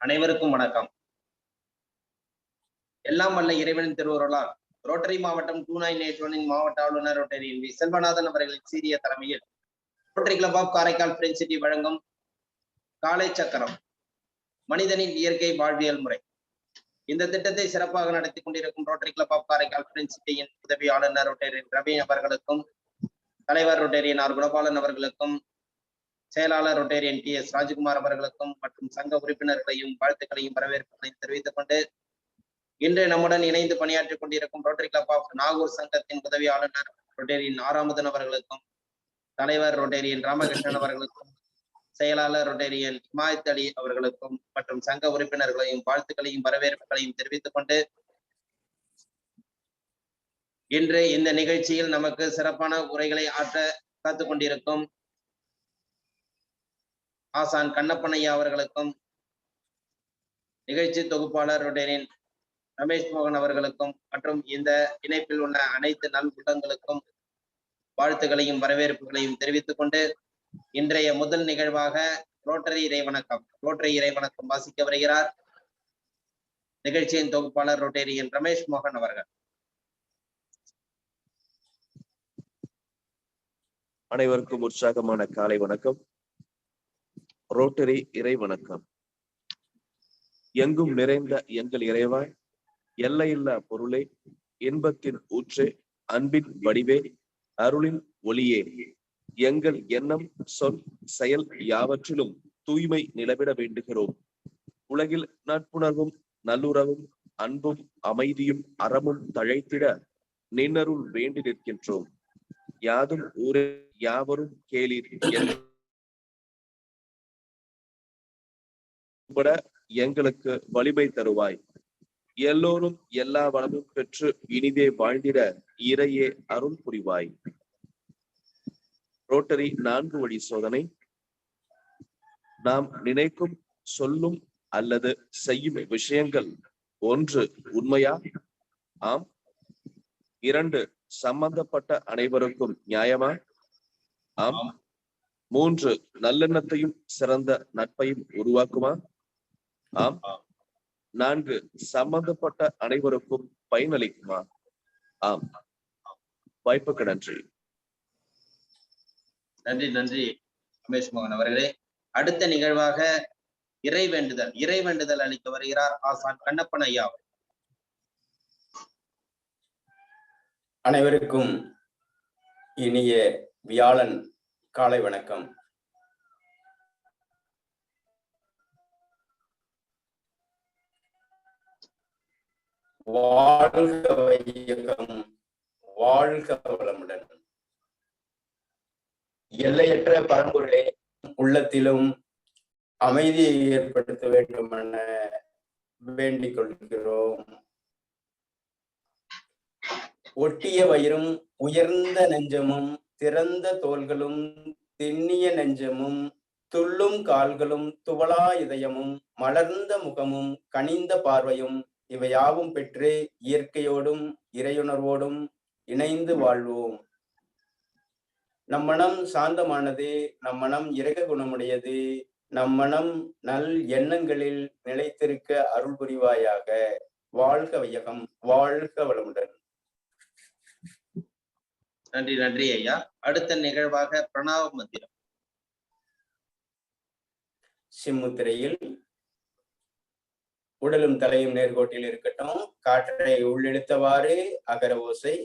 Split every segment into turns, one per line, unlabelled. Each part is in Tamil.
அனைவருக்கும் வணக்கம். எல்லாம் வல்ல இறைவனின் திருவுருளால் ரோட்டரி மாவட்டம் 2981 மாவட்ட ஆளுநர் ரோட்டரியின் வி செல்வநாதன் அவர்களின் சீரிய தலைமையில் rotary club of Karaikal friends city வழங்கும் காலை சக்கரம் மனிதனின் இயற்கை வாழ்வியல் முறை. இந்த திட்டத்தை சிறப்பாக நடத்தி கொண்டிருக்கும் Rotary club of Karaikal Friends சிட்டியின் உதவி ஆளுநர் ரோட்டரியின் ரவி அவர்களுக்கும், தலைவர் ரோட்டரியின் ஆர் குணபாலன் அவர்களுக்கும், செயலாளர் ரோட்டேரியன் டி எஸ் ராஜ்குமார் அவர்களுக்கும் மற்றும் சங்க உறுப்பினர்களையும் வாழ்த்துக்களையும் வரவேற்புகளையும் தெரிவித்துக் கொண்டு, இன்று நம்முடன் இணைந்து பணியாற்றிக் கொண்டிருக்கும் ரோட்டரி கிளப் ஆஃப் நாகூர் சங்கத்தின் உதவி ஆளுநர் ரோட்டேரியன் ஆராமுதன் அவர்களுக்கும், தலைவர் ரோட்டேரியன் ராமகிருஷ்ணன் அவர்களுக்கும், செயலாளர் ரோட்டேரியன் இமாயத் அலி அவர்களுக்கும் மற்றும் சங்க உறுப்பினர்களையும் வாழ்த்துக்களையும் வரவேற்புகளையும் தெரிவித்துக் கொண்டு, இன்று இந்த நிகழ்ச்சியில் நமக்கு சிறப்பான உரைகளை ஆற்ற காத்துக் கொண்டிருக்கும் ஆசான் கண்ணப்பனையா அவர்களுக்கும், நிகழ்ச்சி தொகுப்பாளர் ரோட்டேரியன் ரமேஷ் மோகன் அவர்களுக்கும் மற்றும் இந்த இணைப்பில் உள்ள அனைத்து நல் உள்ளங்களுக்கும் வாழ்த்துக்களையும் வரவேற்புகளையும் தெரிவித்துக் கொண்டு, இன்றைய முதல் நிகழ்வாக ரோட்டரி இறைவணக்கம் வாசிக்க வருகிறார் நிகழ்ச்சியின் தொகுப்பாளர் ரோட்டேரியன் ரமேஷ் மோகன் அவர்கள்.
அனைவருக்கும் உற்சாகமான காலை வணக்கம். ரோட்டரி இறை வணக்கம். எங்கும் நிறைந்த எங்கள் இறைவா, எல்லையில்லா பொருளே, இன்பத்தின் ஊற்றே, அன்பின் வடிவே, அருளின் ஒளியே, எங்கள் எண்ணம், சொல், செயல் யாவற்றிலும் தூய்மை நிலவிட வேண்டுகிறோம். உலகில் நட்புணர்வும் நல்லுறவும் அன்பும் அமைதியும் அறமும் தழைத்திட நின்னருள் வேண்டி நிற்கின்றோம். யாதும் ஊரே யாவரும் கேளீர் எங்களுக்கு வலிமை தருவாய். எல்லோரும் எல்லா வளமும் பெற்று இனிதே வாழ்ந்திட இறையே அருள் புரிவாய். ரோட்டரி 4 வழி சோதனை. நாம் நினைக்கும், சொல்லும் அல்லது செய்யும் விஷயங்கள் 1 உண்மையா? ஆம். 2 சம்பந்தப்பட்ட அனைவருக்கும் நியாயமா? ஆம். 3 நல்லெண்ணத்தையும் சிறந்த நட்பையும் உருவாக்குமா? ஆம். 4 சம்பந்தப்பட்ட அனைவருக்கும் பயனளிக்குமா? ஆம். வாய்ப்புக்கு நன்றி.
நன்றி ரமேஷ் மோகன் அவர்களே. அடுத்த நிகழ்வாக இறைவேண்டுதல் அளிக்க வருகிறார் ஆசான் கண்ணப்பன் ஐயா.
அனைவருக்கும் இனிய வியாழன் காலை வணக்கம். வாழ்க வையகம், வாழ்க வளமுடன். எல்லையற்ற பரம்பொருளே, உள்ளத்திலும் அமைதியை ஏற்படுத்த வேண்டும் என வேண்டிக் கொள்கிறோம். ஒட்டிய வயிறும் உயர்ந்த நெஞ்சமும் திறந்த தோள்களும் திண்ணிய நெஞ்சமும் துள்ளும் கால்களும் துவளா இதயமும் மலர்ந்த முகமும் கனிந்த பார்வையும் இவையாவும் பெற்று இயற்கையோடும் இறையுணர்வோடும் இணைந்து வாழ்வோம். நம் மனம் சாந்தமானது, நம் மனம் இரக்க குணமுடையது, நம் மனம் நல் எண்ணங்களில் நிலைத்திருக்க அருள் புரிவாயாக. வாழ்க வையகம், வாழ்க வளமுடன்.
நன்றி ஐயா. அடுத்த நிகழ்வாக பிரணாவ மந்திரம்.
சிம்முத்திரையில் உடலும் தலையும் நேர்கோட்டில் இருக்கட்டும். காற்றை உள்ளிழுத்தவாறு அகர ஓசை.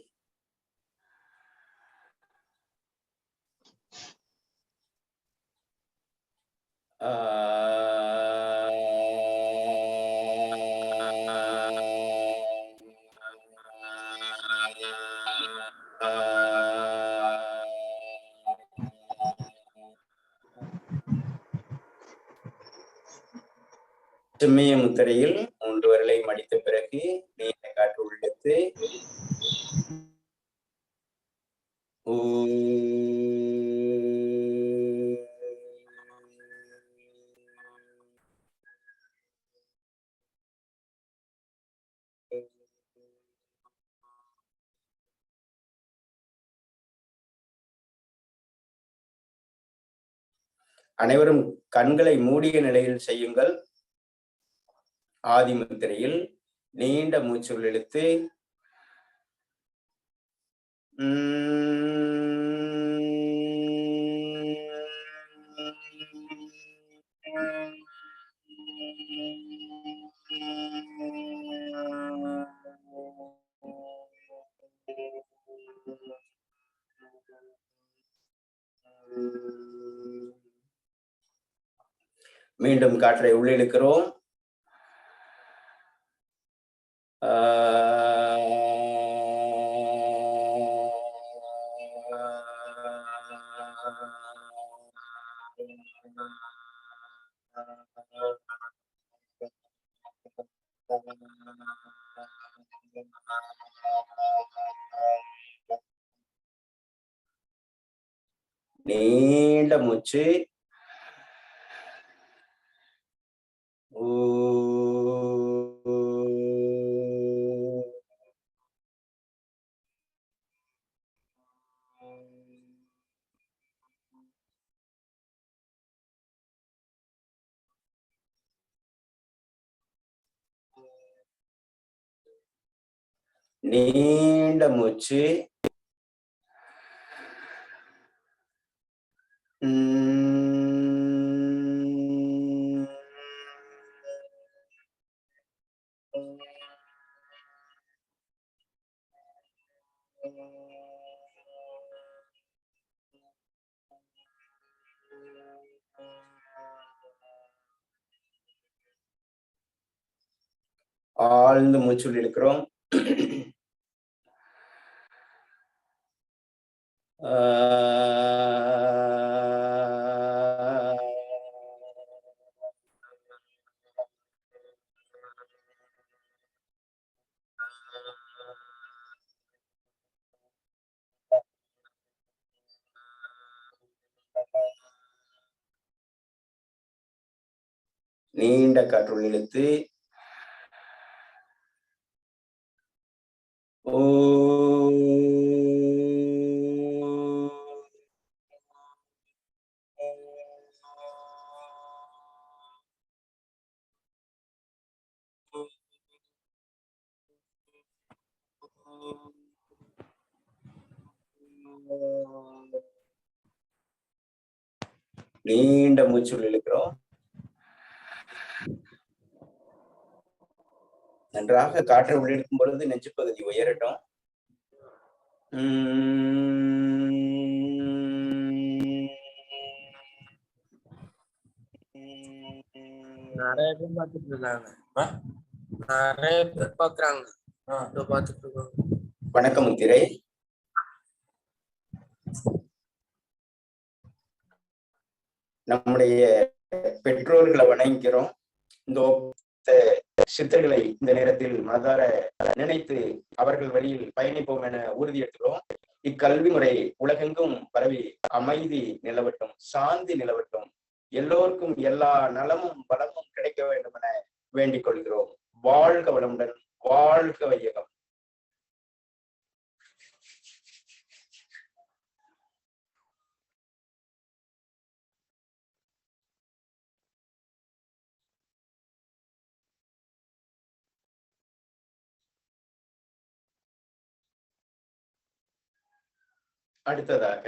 செம்மைய முத்திரையில் 3 விரலை மடித்த பிறகு நீண்ட காற்று உள்ளிழுத்து அனைவரும் கண்களை மூடிய நிலையில் செய்யுங்கள். ஆதி முத்திரையில் நீண்ட மூச்சுள் இழுத்து மீண்டும் காற்றை உள்ளிழுக்கிறோம். நீண்ட மூச்சு. நீண்ட மூச்சு. ஆழ்ந்த மூச்சுள் இழுக்கிறோம். நீண்ட காற்றுள் இழுத்து நீண்ட மூச்சுள் இழுக்கிறோம். நன்றாக காற்றை உள்ளிழுக்கும் பொழுது நெஞ்சு பகுதி உயரட்டும்.
நிறைய பேர் பார்த்துட்டு இருக்காங்க. நிறைய பேர் பாக்குறாங்க. பார்த்துட்டு இருக்காங்க.
வணக்கம் முத்திரை. நம்முடைய பெற்றோர்களை வணங்குகிறோம். இந்த சித்தர்களை இந்த நேரத்தில் மனதார நினைத்து அவர்கள் வழியில் பயணிப்போம் என உறுதி எடுக்கிறோம். இக்கல்வி முறை உலகெங்கும் பரவி அமைதி நிலவட்டும், சாந்தி நிலவட்டும், எல்லோருக்கும் எல்லா நலமும் வளமும் கிடைக்க வேண்டும் என வேண்டிக் கொள்கிறோம். வாழ்க வளமுடன், வாழ்க வையகம். அடுத்ததாக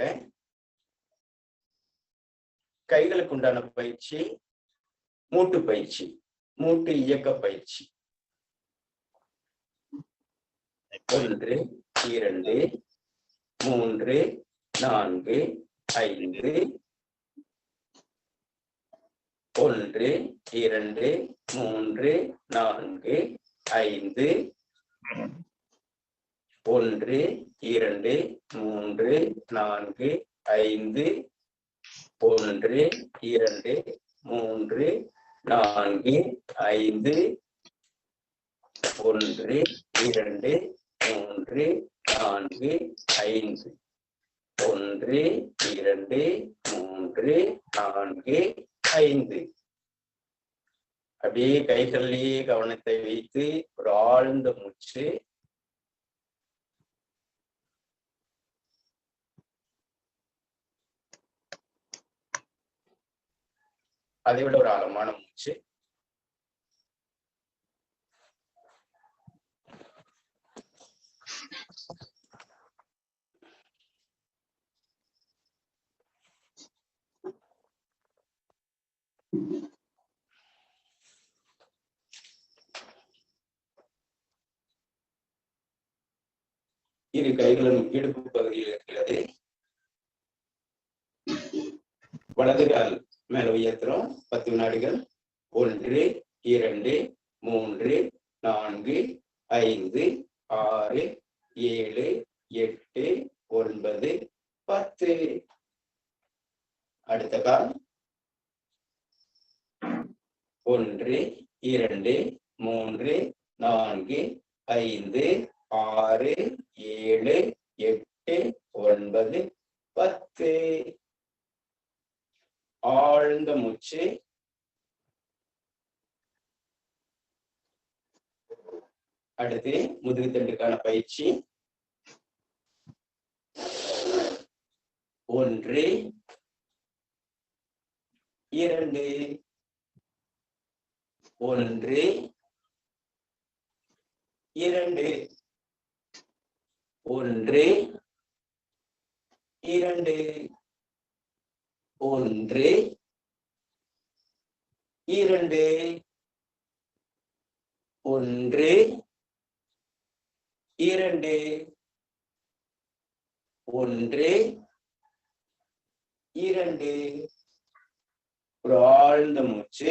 கைகளுக்கு உண்டான பயிற்சி மூட்டு பயிற்சி, மூட்டு இயக்க பயிற்சி. 1 2 3 4 5 1 2 3 4 5 1 2 3 4 5 1 2 3 4 5 1 2 3 4 5 1 2 3 4 5. அப்படியே கைகளிலேயே கவனத்தை வைத்து ஒரு ஆழ்ந்த மூச்சு. அதை விட ஒரு ஆழமான மூச்சு. இரு கைகளும் இடுப்பு பகுதியில் இருக்கிறது. வலது கால் மேல உயர்த்துறோம். 10 வினாடிகள். 1 2 3 4 5 6 7 8 9 10. அடுத்த கால். 1 2 3 4 5 6 7 8 9 10. ஆழ்ந்த மூச்சு. அடுத்து முதுகுத்தண்டுக்கான பயிற்சி. 1 2 1 2 1 2 1 2 1 2 1 2. ஒரு ஆழ்ந்த மூச்சு.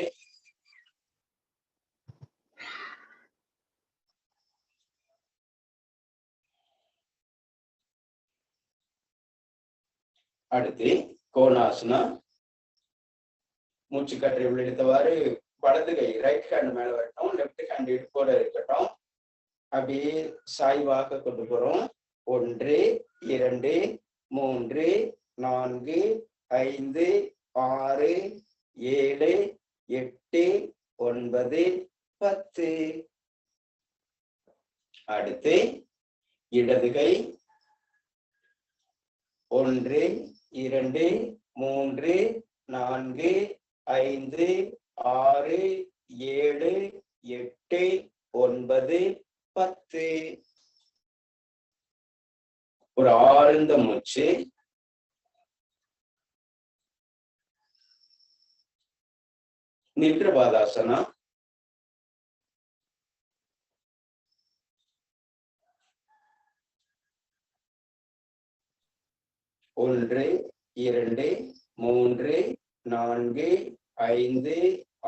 அடுத்து கோணாசனா. மூச்சு காற்றை உள்ளிழுத்தவாறு வலது கை ரைட் ஹேண்ட் மேல வரட்டும், லெப்ட் ஹேண்ட் இடுப்போட இருக்கட்டும். அப்படியே சாய்வாக கொண்டு போறோம். 1 2 3 4 5 6 7 8 9 10. அடுத்து இடது கை. 1 2 3 4 5 6 7 8 9 10. ஒரு ஆழ்ந்த மூச்சு. நின்ற பாதாசனா. 1 2 3 4 5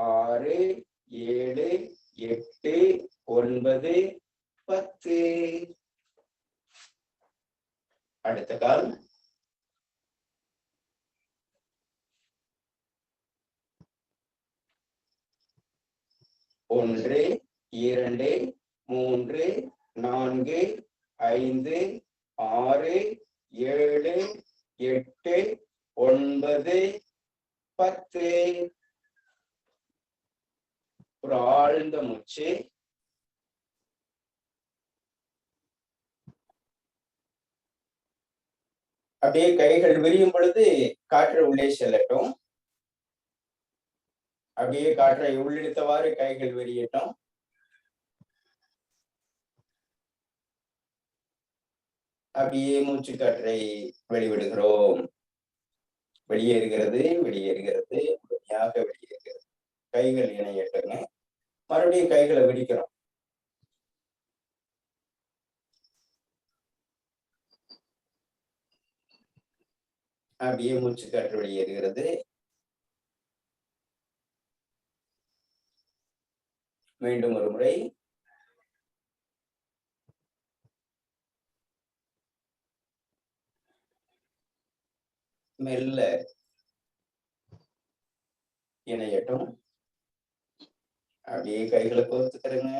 6 7 8 9 10. அடுத்த கால். 1 2 3 4 5 6 7 8 9 10. ஒரு ஆழ்ந்த மூச்சு. அப்படியே கைகள் விரியும் பொழுது காற்று உள்ளே செல்லட்டும். அப்படியே காற்றை உள்ளிழுத்தவாறு கைகள் வெளியேட்டும். அப்படியே மூச்சு காற்றை வெளிவிடுகிறோம். வெளியேறுகிறது, வெளியேறுகிறது, முழுமையாக வெளியேறுகிறது. கைகள் இணையட்டுங்க. மறுபடியும் கைகளை விடிக்கிறோம். அப்படியே மூச்சு காற்று வெளியேறுகிறது. மீண்டும் ஒரு முறை. மெல்ல இணையட்டும். அப்படியே கைகளை கோர்த்துக்கிறேங்க.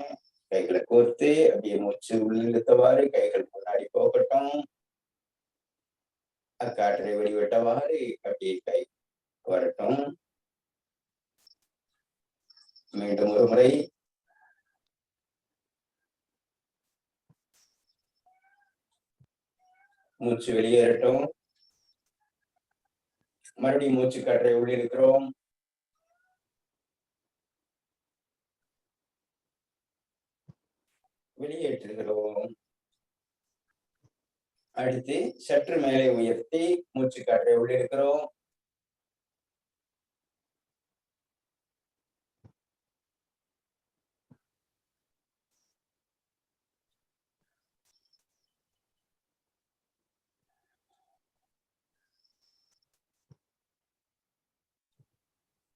கைகளை கோர்த்து அப்படியே மூச்சு உள்ளிழுத்தவாறு கைகள் முன்னாடி போகட்டும். காற்றை வெளிவிட்டவாறு அப்படியே கை வரட்டும். மீண்டும் ஒரு முறை. மூச்சு வெளியேறட்டும். மறுபடியும் மூச்சு காற்றை உள்ளிருக்கிறோம். வெளியேற்றுகிறோம். அடுத்து சற்று மேலே உயர்த்தி மூச்சு காற்றை உள்ளிருக்கிறோம்.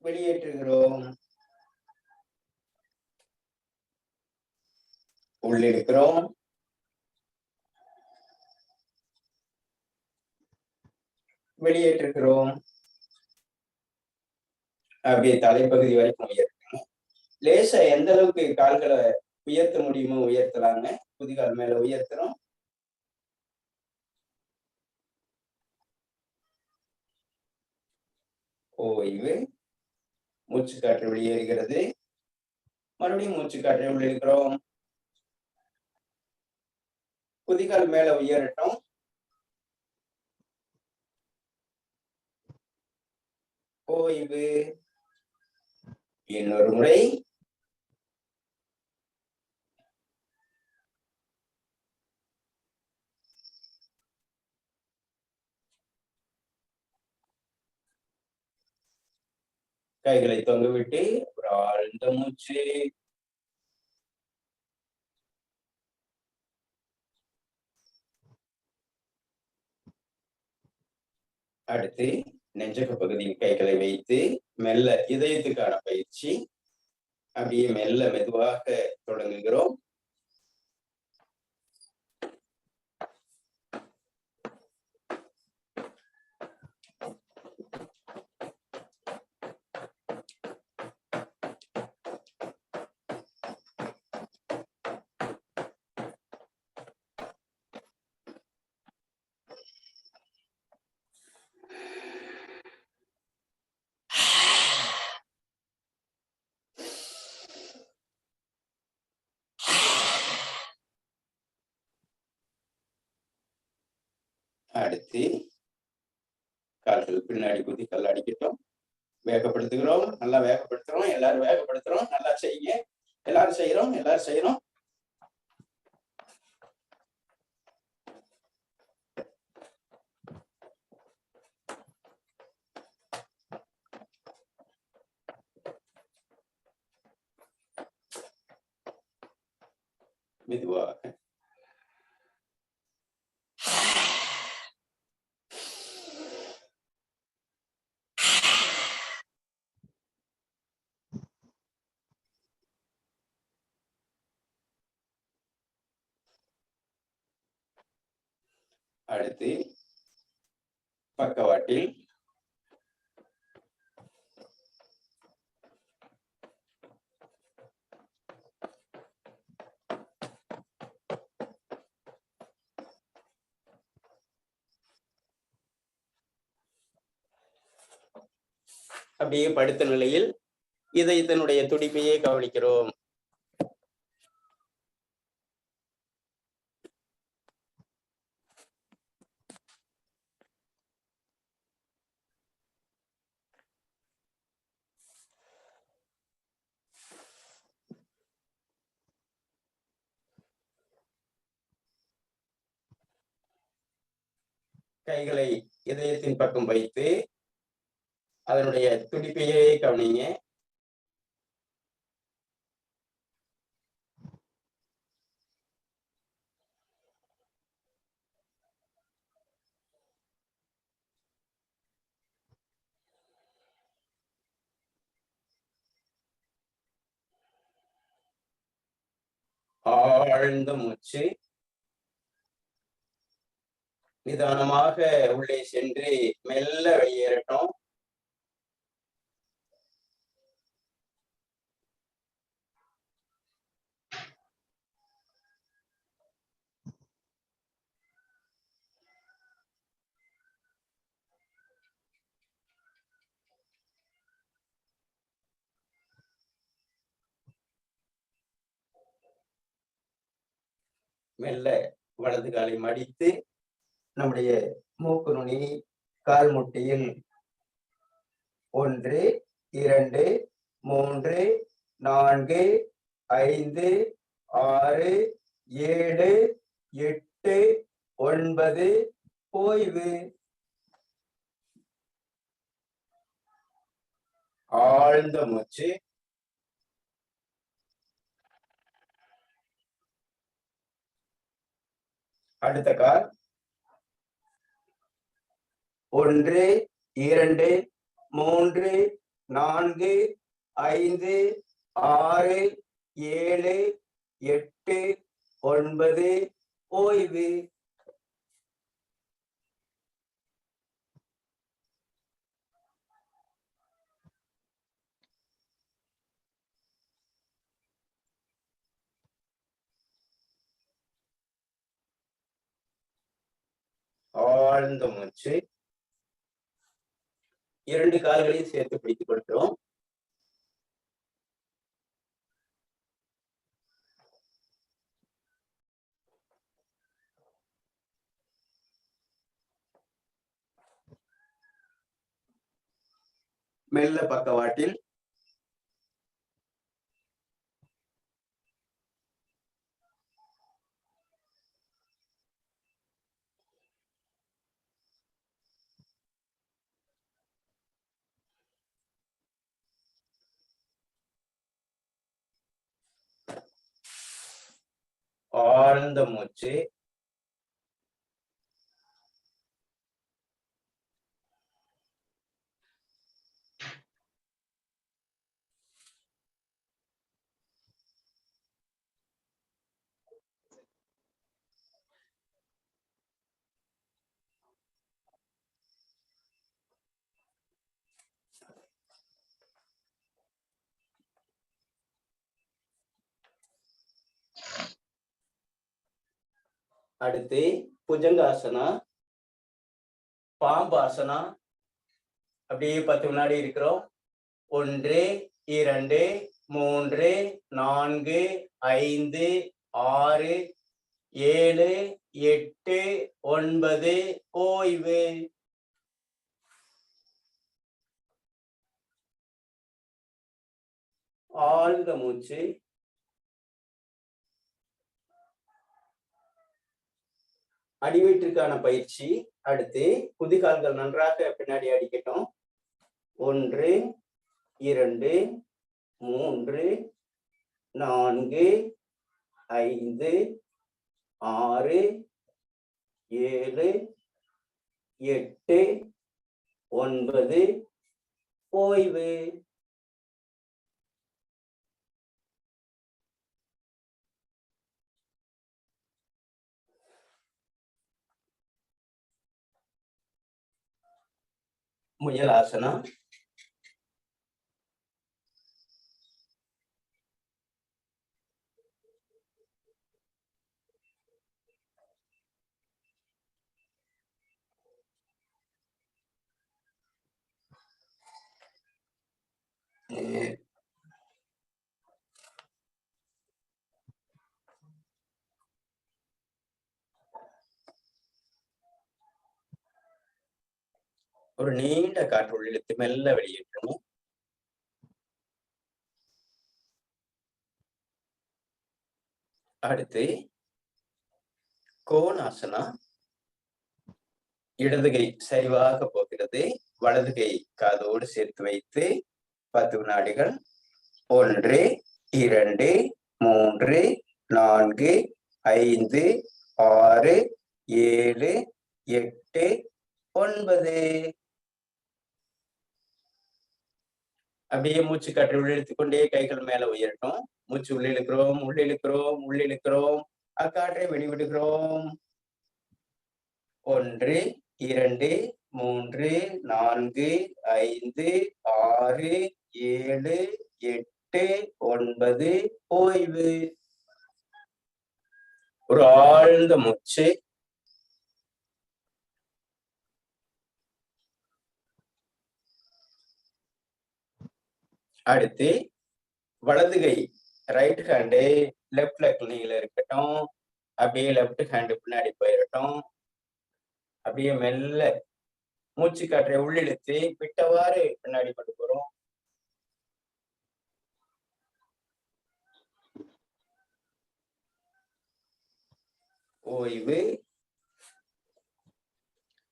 வெளியேற்றுகிறோம். உள்ளிருக்கிறோம். வெளியேற்றுகிறோம். அப்படியே தலைப்பகுதி வரைக்கும் உயர்த்தணும். லேசா எந்த அளவுக்கு கால்களை உயர்த்த முடியுமோ உயர்த்தலாங்க. குதிகால் மேல உயர்த்துறோம். ஓய்வு. மூச்சு காற்று வெளியேறுகிறது. மறுபடியும் மூச்சு காற்றை உள்ளிருக்கிறோம். குதிகால் மேல உயரட்டும். ஓய்வு. இன்னொரு முறை. கைகளை தொங்கவிட்டு ஒரு ஆழ்ந்த மூச்சு. அடுத்து நெஞ்சக பகுதியில் கைகளை வைத்து மெல்ல இதயத்துக்கான பயிற்சி. அப்படியே மெல்ல மெதுவாக தொடங்குகிறோம். அடுத்து கால்கள் பின்னாடி குதி கல் அடிக்கட்டும். வேகப்படுத்துகிறோம். நல்லா வேகப்படுத்துறோம். எல்லாரும் வேகப்படுத்துறோம். நல்லா செய்யுங்க. எல்லாரும் செய்யறோம். மெதுவாக. அடுத்து பக்கவாட்டில் அப்படியே படுத்த நிலையில் இதயத்தினுடைய துடிப்பையே கவனிக்கிறோம். கைகளை இதயத்தின் பக்கம் வைத்து அதனுடைய துடிப்பையே கவனிங்க. ஆழ்ந்த மூச்சு. நிதானமாக உள்ளே சென்று மெல்ல வெளியேறட்டும். மெல்ல வலது காலை மடித்து நம்முடைய மூக்கு நுனி கால் முட்டியில் 1 2 3 4 5 6 7 8 9 ஓய்வு. ஆழ்ந்த மூச்சு. அடுத்த கால். 1 2 3 4 5 6 7 8 9 ஓய்வு. ஆழ்ந்த மூச்சு. 2 கால்களையும் சேர்த்து பிடித்துக் கொள்கிறோம். மெல்ல பக்கவாட்டில். ஆழ்ந்த மூச்சு. அடுத்து புஜங்காசனா, பாம்பாசனா. அப்படியே 10 வினாடி இருக்கிறோம். 1 2 3 4 5 6 7 8 9 ஓய்வு. ஆழ்ந்த மூச்சு. அடிவயிற்றுக்கான பயிற்சி. அடுத்து குதிகால்கள் நன்றாக பின்னாடி அடிக்கட்டும். 1 2 3 4 5 6 7 8 9 ஓய்வு. முயலாசனா. ஒரு நீண்ட காற்று உள்ளிழுத்து மெல்ல வெளியேற்றணும். அடுத்து கோணாசனா. இடது கை சரிவாக போகிறது. வலது கை காதோடு சேர்த்து வைத்து 10 வினாடிகள். 1 2 3 4 5 6 7 8 9. அப்படியே மூச்சு காற்று உள்ளிழுத்துக் கொண்டே கைகள் மேல உயரட்டும். மூச்சு உள்ளிழுக்கிறோம், உள்ளிழுக்கிறோம், உள்ளிழுக்கிறோம். அக்காற்றை வெளிவிடுகிறோம். 1 2 3 4 5 6 7 8 9 ஓய்வு. ஒரு ஆழ்ந்த மூச்சு. அடுத்து வலது கை ரைட் ஹேண்டு லெஃப்ட் லெக் நீல இருக்கட்டும். அப்படியே லெஃப்ட் ஹேண்டு பின்னாடி போயிடட்டும். அப்படியே மெல்ல மூச்சு காற்றை உள்ளிழுத்து விட்டவாறு பின்னாடி கொண்டு போறோம். ஓய்வு.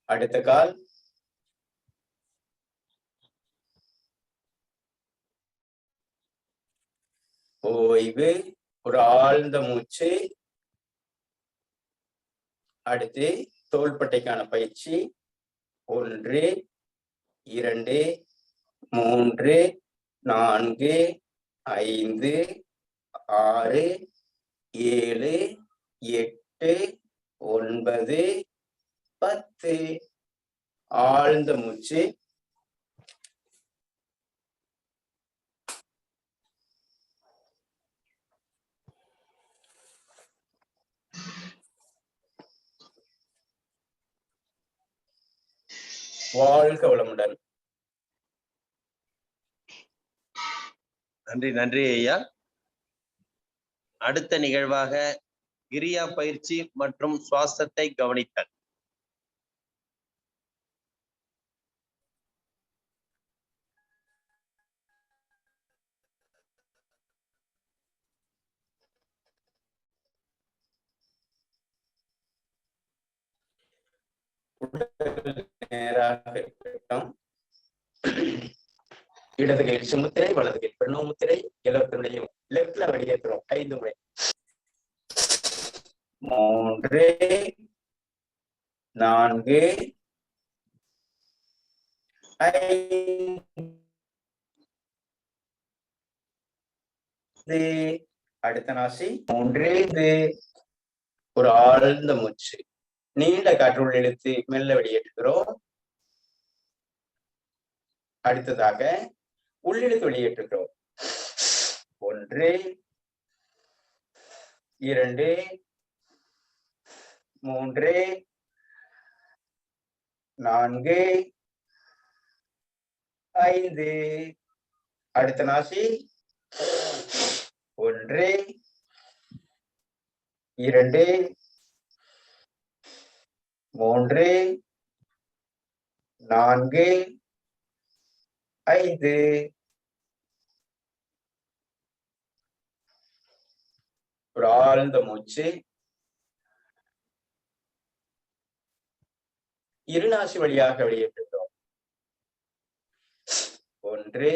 அடுத்த கால் ஓய்வு. ஒரு ஆழ்ந்த மூச்சு. அடுத்து தோள்பட்டைக்கான பயிற்சி. 1 2 3 4 5 6 7 8 9 10. ஆழ்ந்த மூச்சு. வாழ்க வளமுடன்.
நன்றி நன்றி ஐயா. அடுத்த நிகழ்வாக கிரியா பயிற்சி மற்றும் சுவாசத்தை கவனித்தல்.
நேராக இருக்கட்டும். இடது கையில் சுமுத்திரை, வலது கையில் பிரணவ முத்திரை. எல்லாத்தினுடையும் லெப்ட்ல வெளியேற்றுறோம் 5 முறை. 3 4 5. அடுத்த நாசி. 3 ஒரு ஆழ்ந்த மூச்சு. நீண்ட காற்றுள் இழுத்து மெல்ல வெளியேற்றுகிறோம். அடுத்ததாக உள்ளிழுத்து வெளியேற்றுகிறோம். 1 2 3 4 5. அடுத்த நாசி. 1 2 3 4 5. ஒரு ஆழ்ந்த மூச்சு. இருநாசி வழியாக வெளியேற்றுகிறோம். 1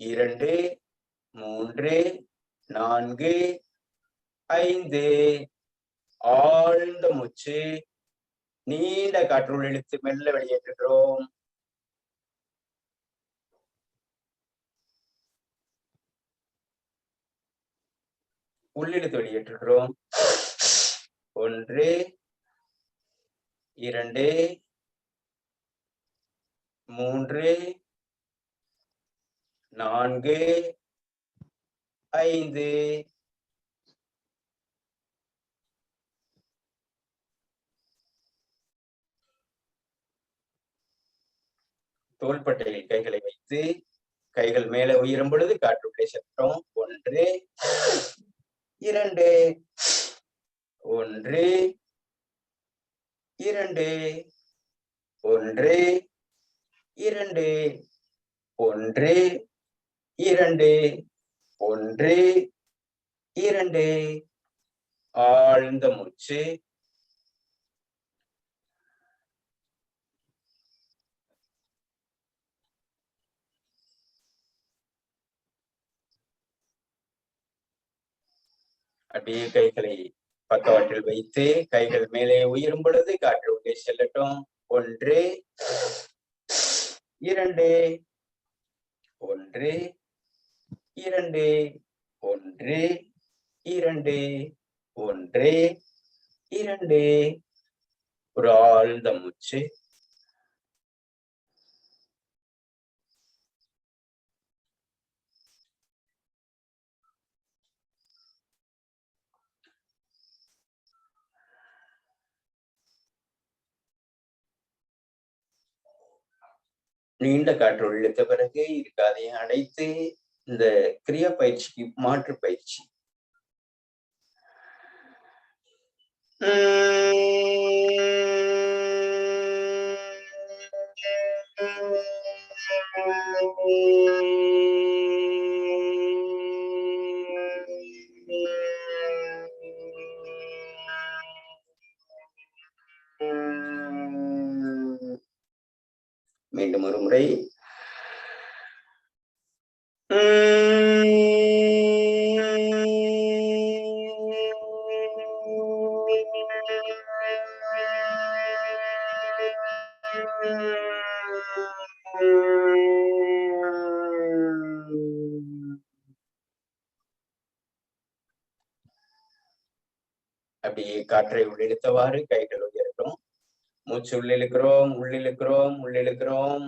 2 3 4 5. ஆழ்ந்த மூச்சு. நீண்ட காற்றுள் இழுத்து மெல்ல வெளியேற்றுகிறோம். உள்ளிழுத்து வெளியேற்றுகிறோம். 1 2 3 4 5. தோள்பட்டையில் கைகளை வைத்து கைகள் மேலே உயரும் பொழுது காற்றுள்ளே சென்றோம். 1 2 1 2 1 2 1 2 1 2. ஆழ்ந்த மூச்சு. அப்படியே கைகளை பக்கவாட்டில் வைத்து கைகள் மேலே உயரும் பொழுது காற்று உள்ளே செல்லட்டும். 1 2 1 2 1 2 1 2. ஒரு ஆழ்ந்த மூச்சு. நீண்ட காற்று இழுத்த பிறகு இருக்காதையும் அடைத்து இந்த கிரியா பயிற்சிக்கு மாற்று பயிற்சி. அப்படியே காற்றை உள்ளிழுத்தவாறு கைகள் உயரட்டும். மூச்சு உள்ளிழுக்கிறோம், உள்ளிழுக்கிறோம், உள்ளிழுக்கிறோம்.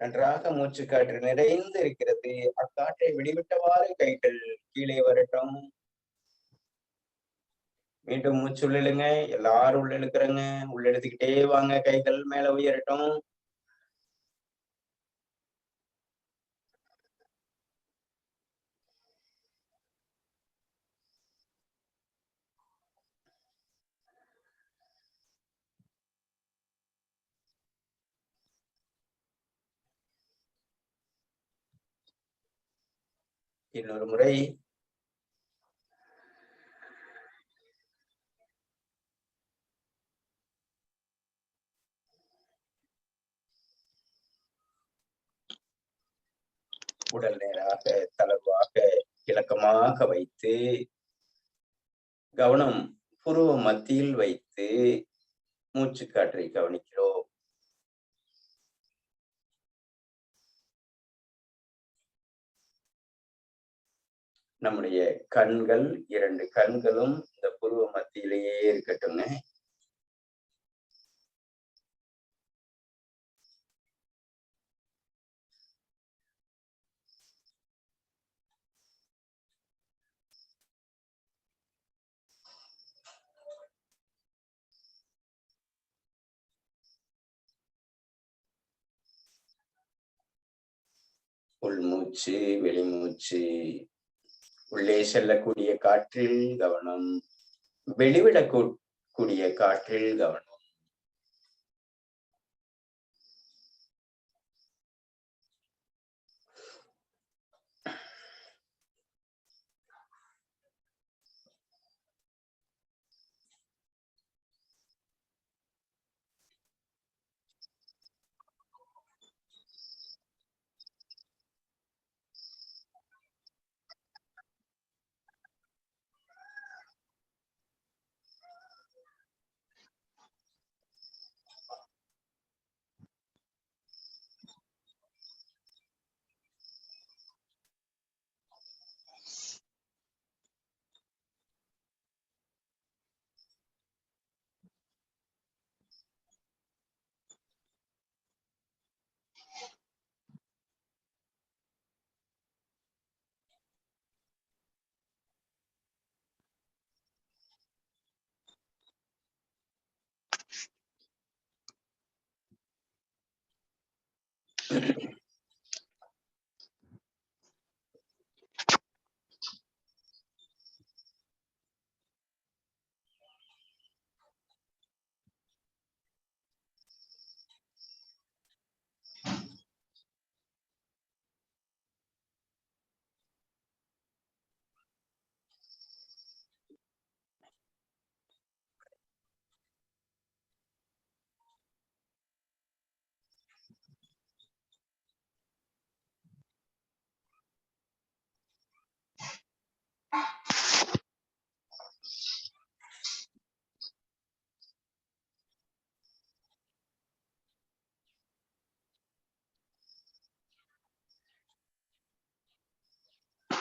நன்றாக மூச்சு காற்று நிறைந்து இருக்கிறது. அக்காற்றை வெளிவிட்டவாறு கைகள் கீழே வரட்டும். மீண்டும் மூச்சு உள்ளிழுங்க. எல்லாரும் உள்ளிழுக்கிறங்க. உள்ளெழுத்துக்கிட்டே வாங்க. கைகள் மேல உயரட்டும். இன்னொரு முறை. உடல் நேராக தளர்வாக இலக்கமாக வைத்து கவனம் புருவ மத்தியில் வைத்து மூச்சு காற்றை கவனிக்கிறோம். நம்முடைய கண்கள், 2 கண்களும் இந்த புருவ மத்தியிலேயே இருக்கட்டுங்க. உள்மூச்சு, வெளிமூச்சு. உள்ளே செல்லக்கூடிய காற்றில் கவனம், வெளிவிடக்கூடிய காற்றில் கவனம்.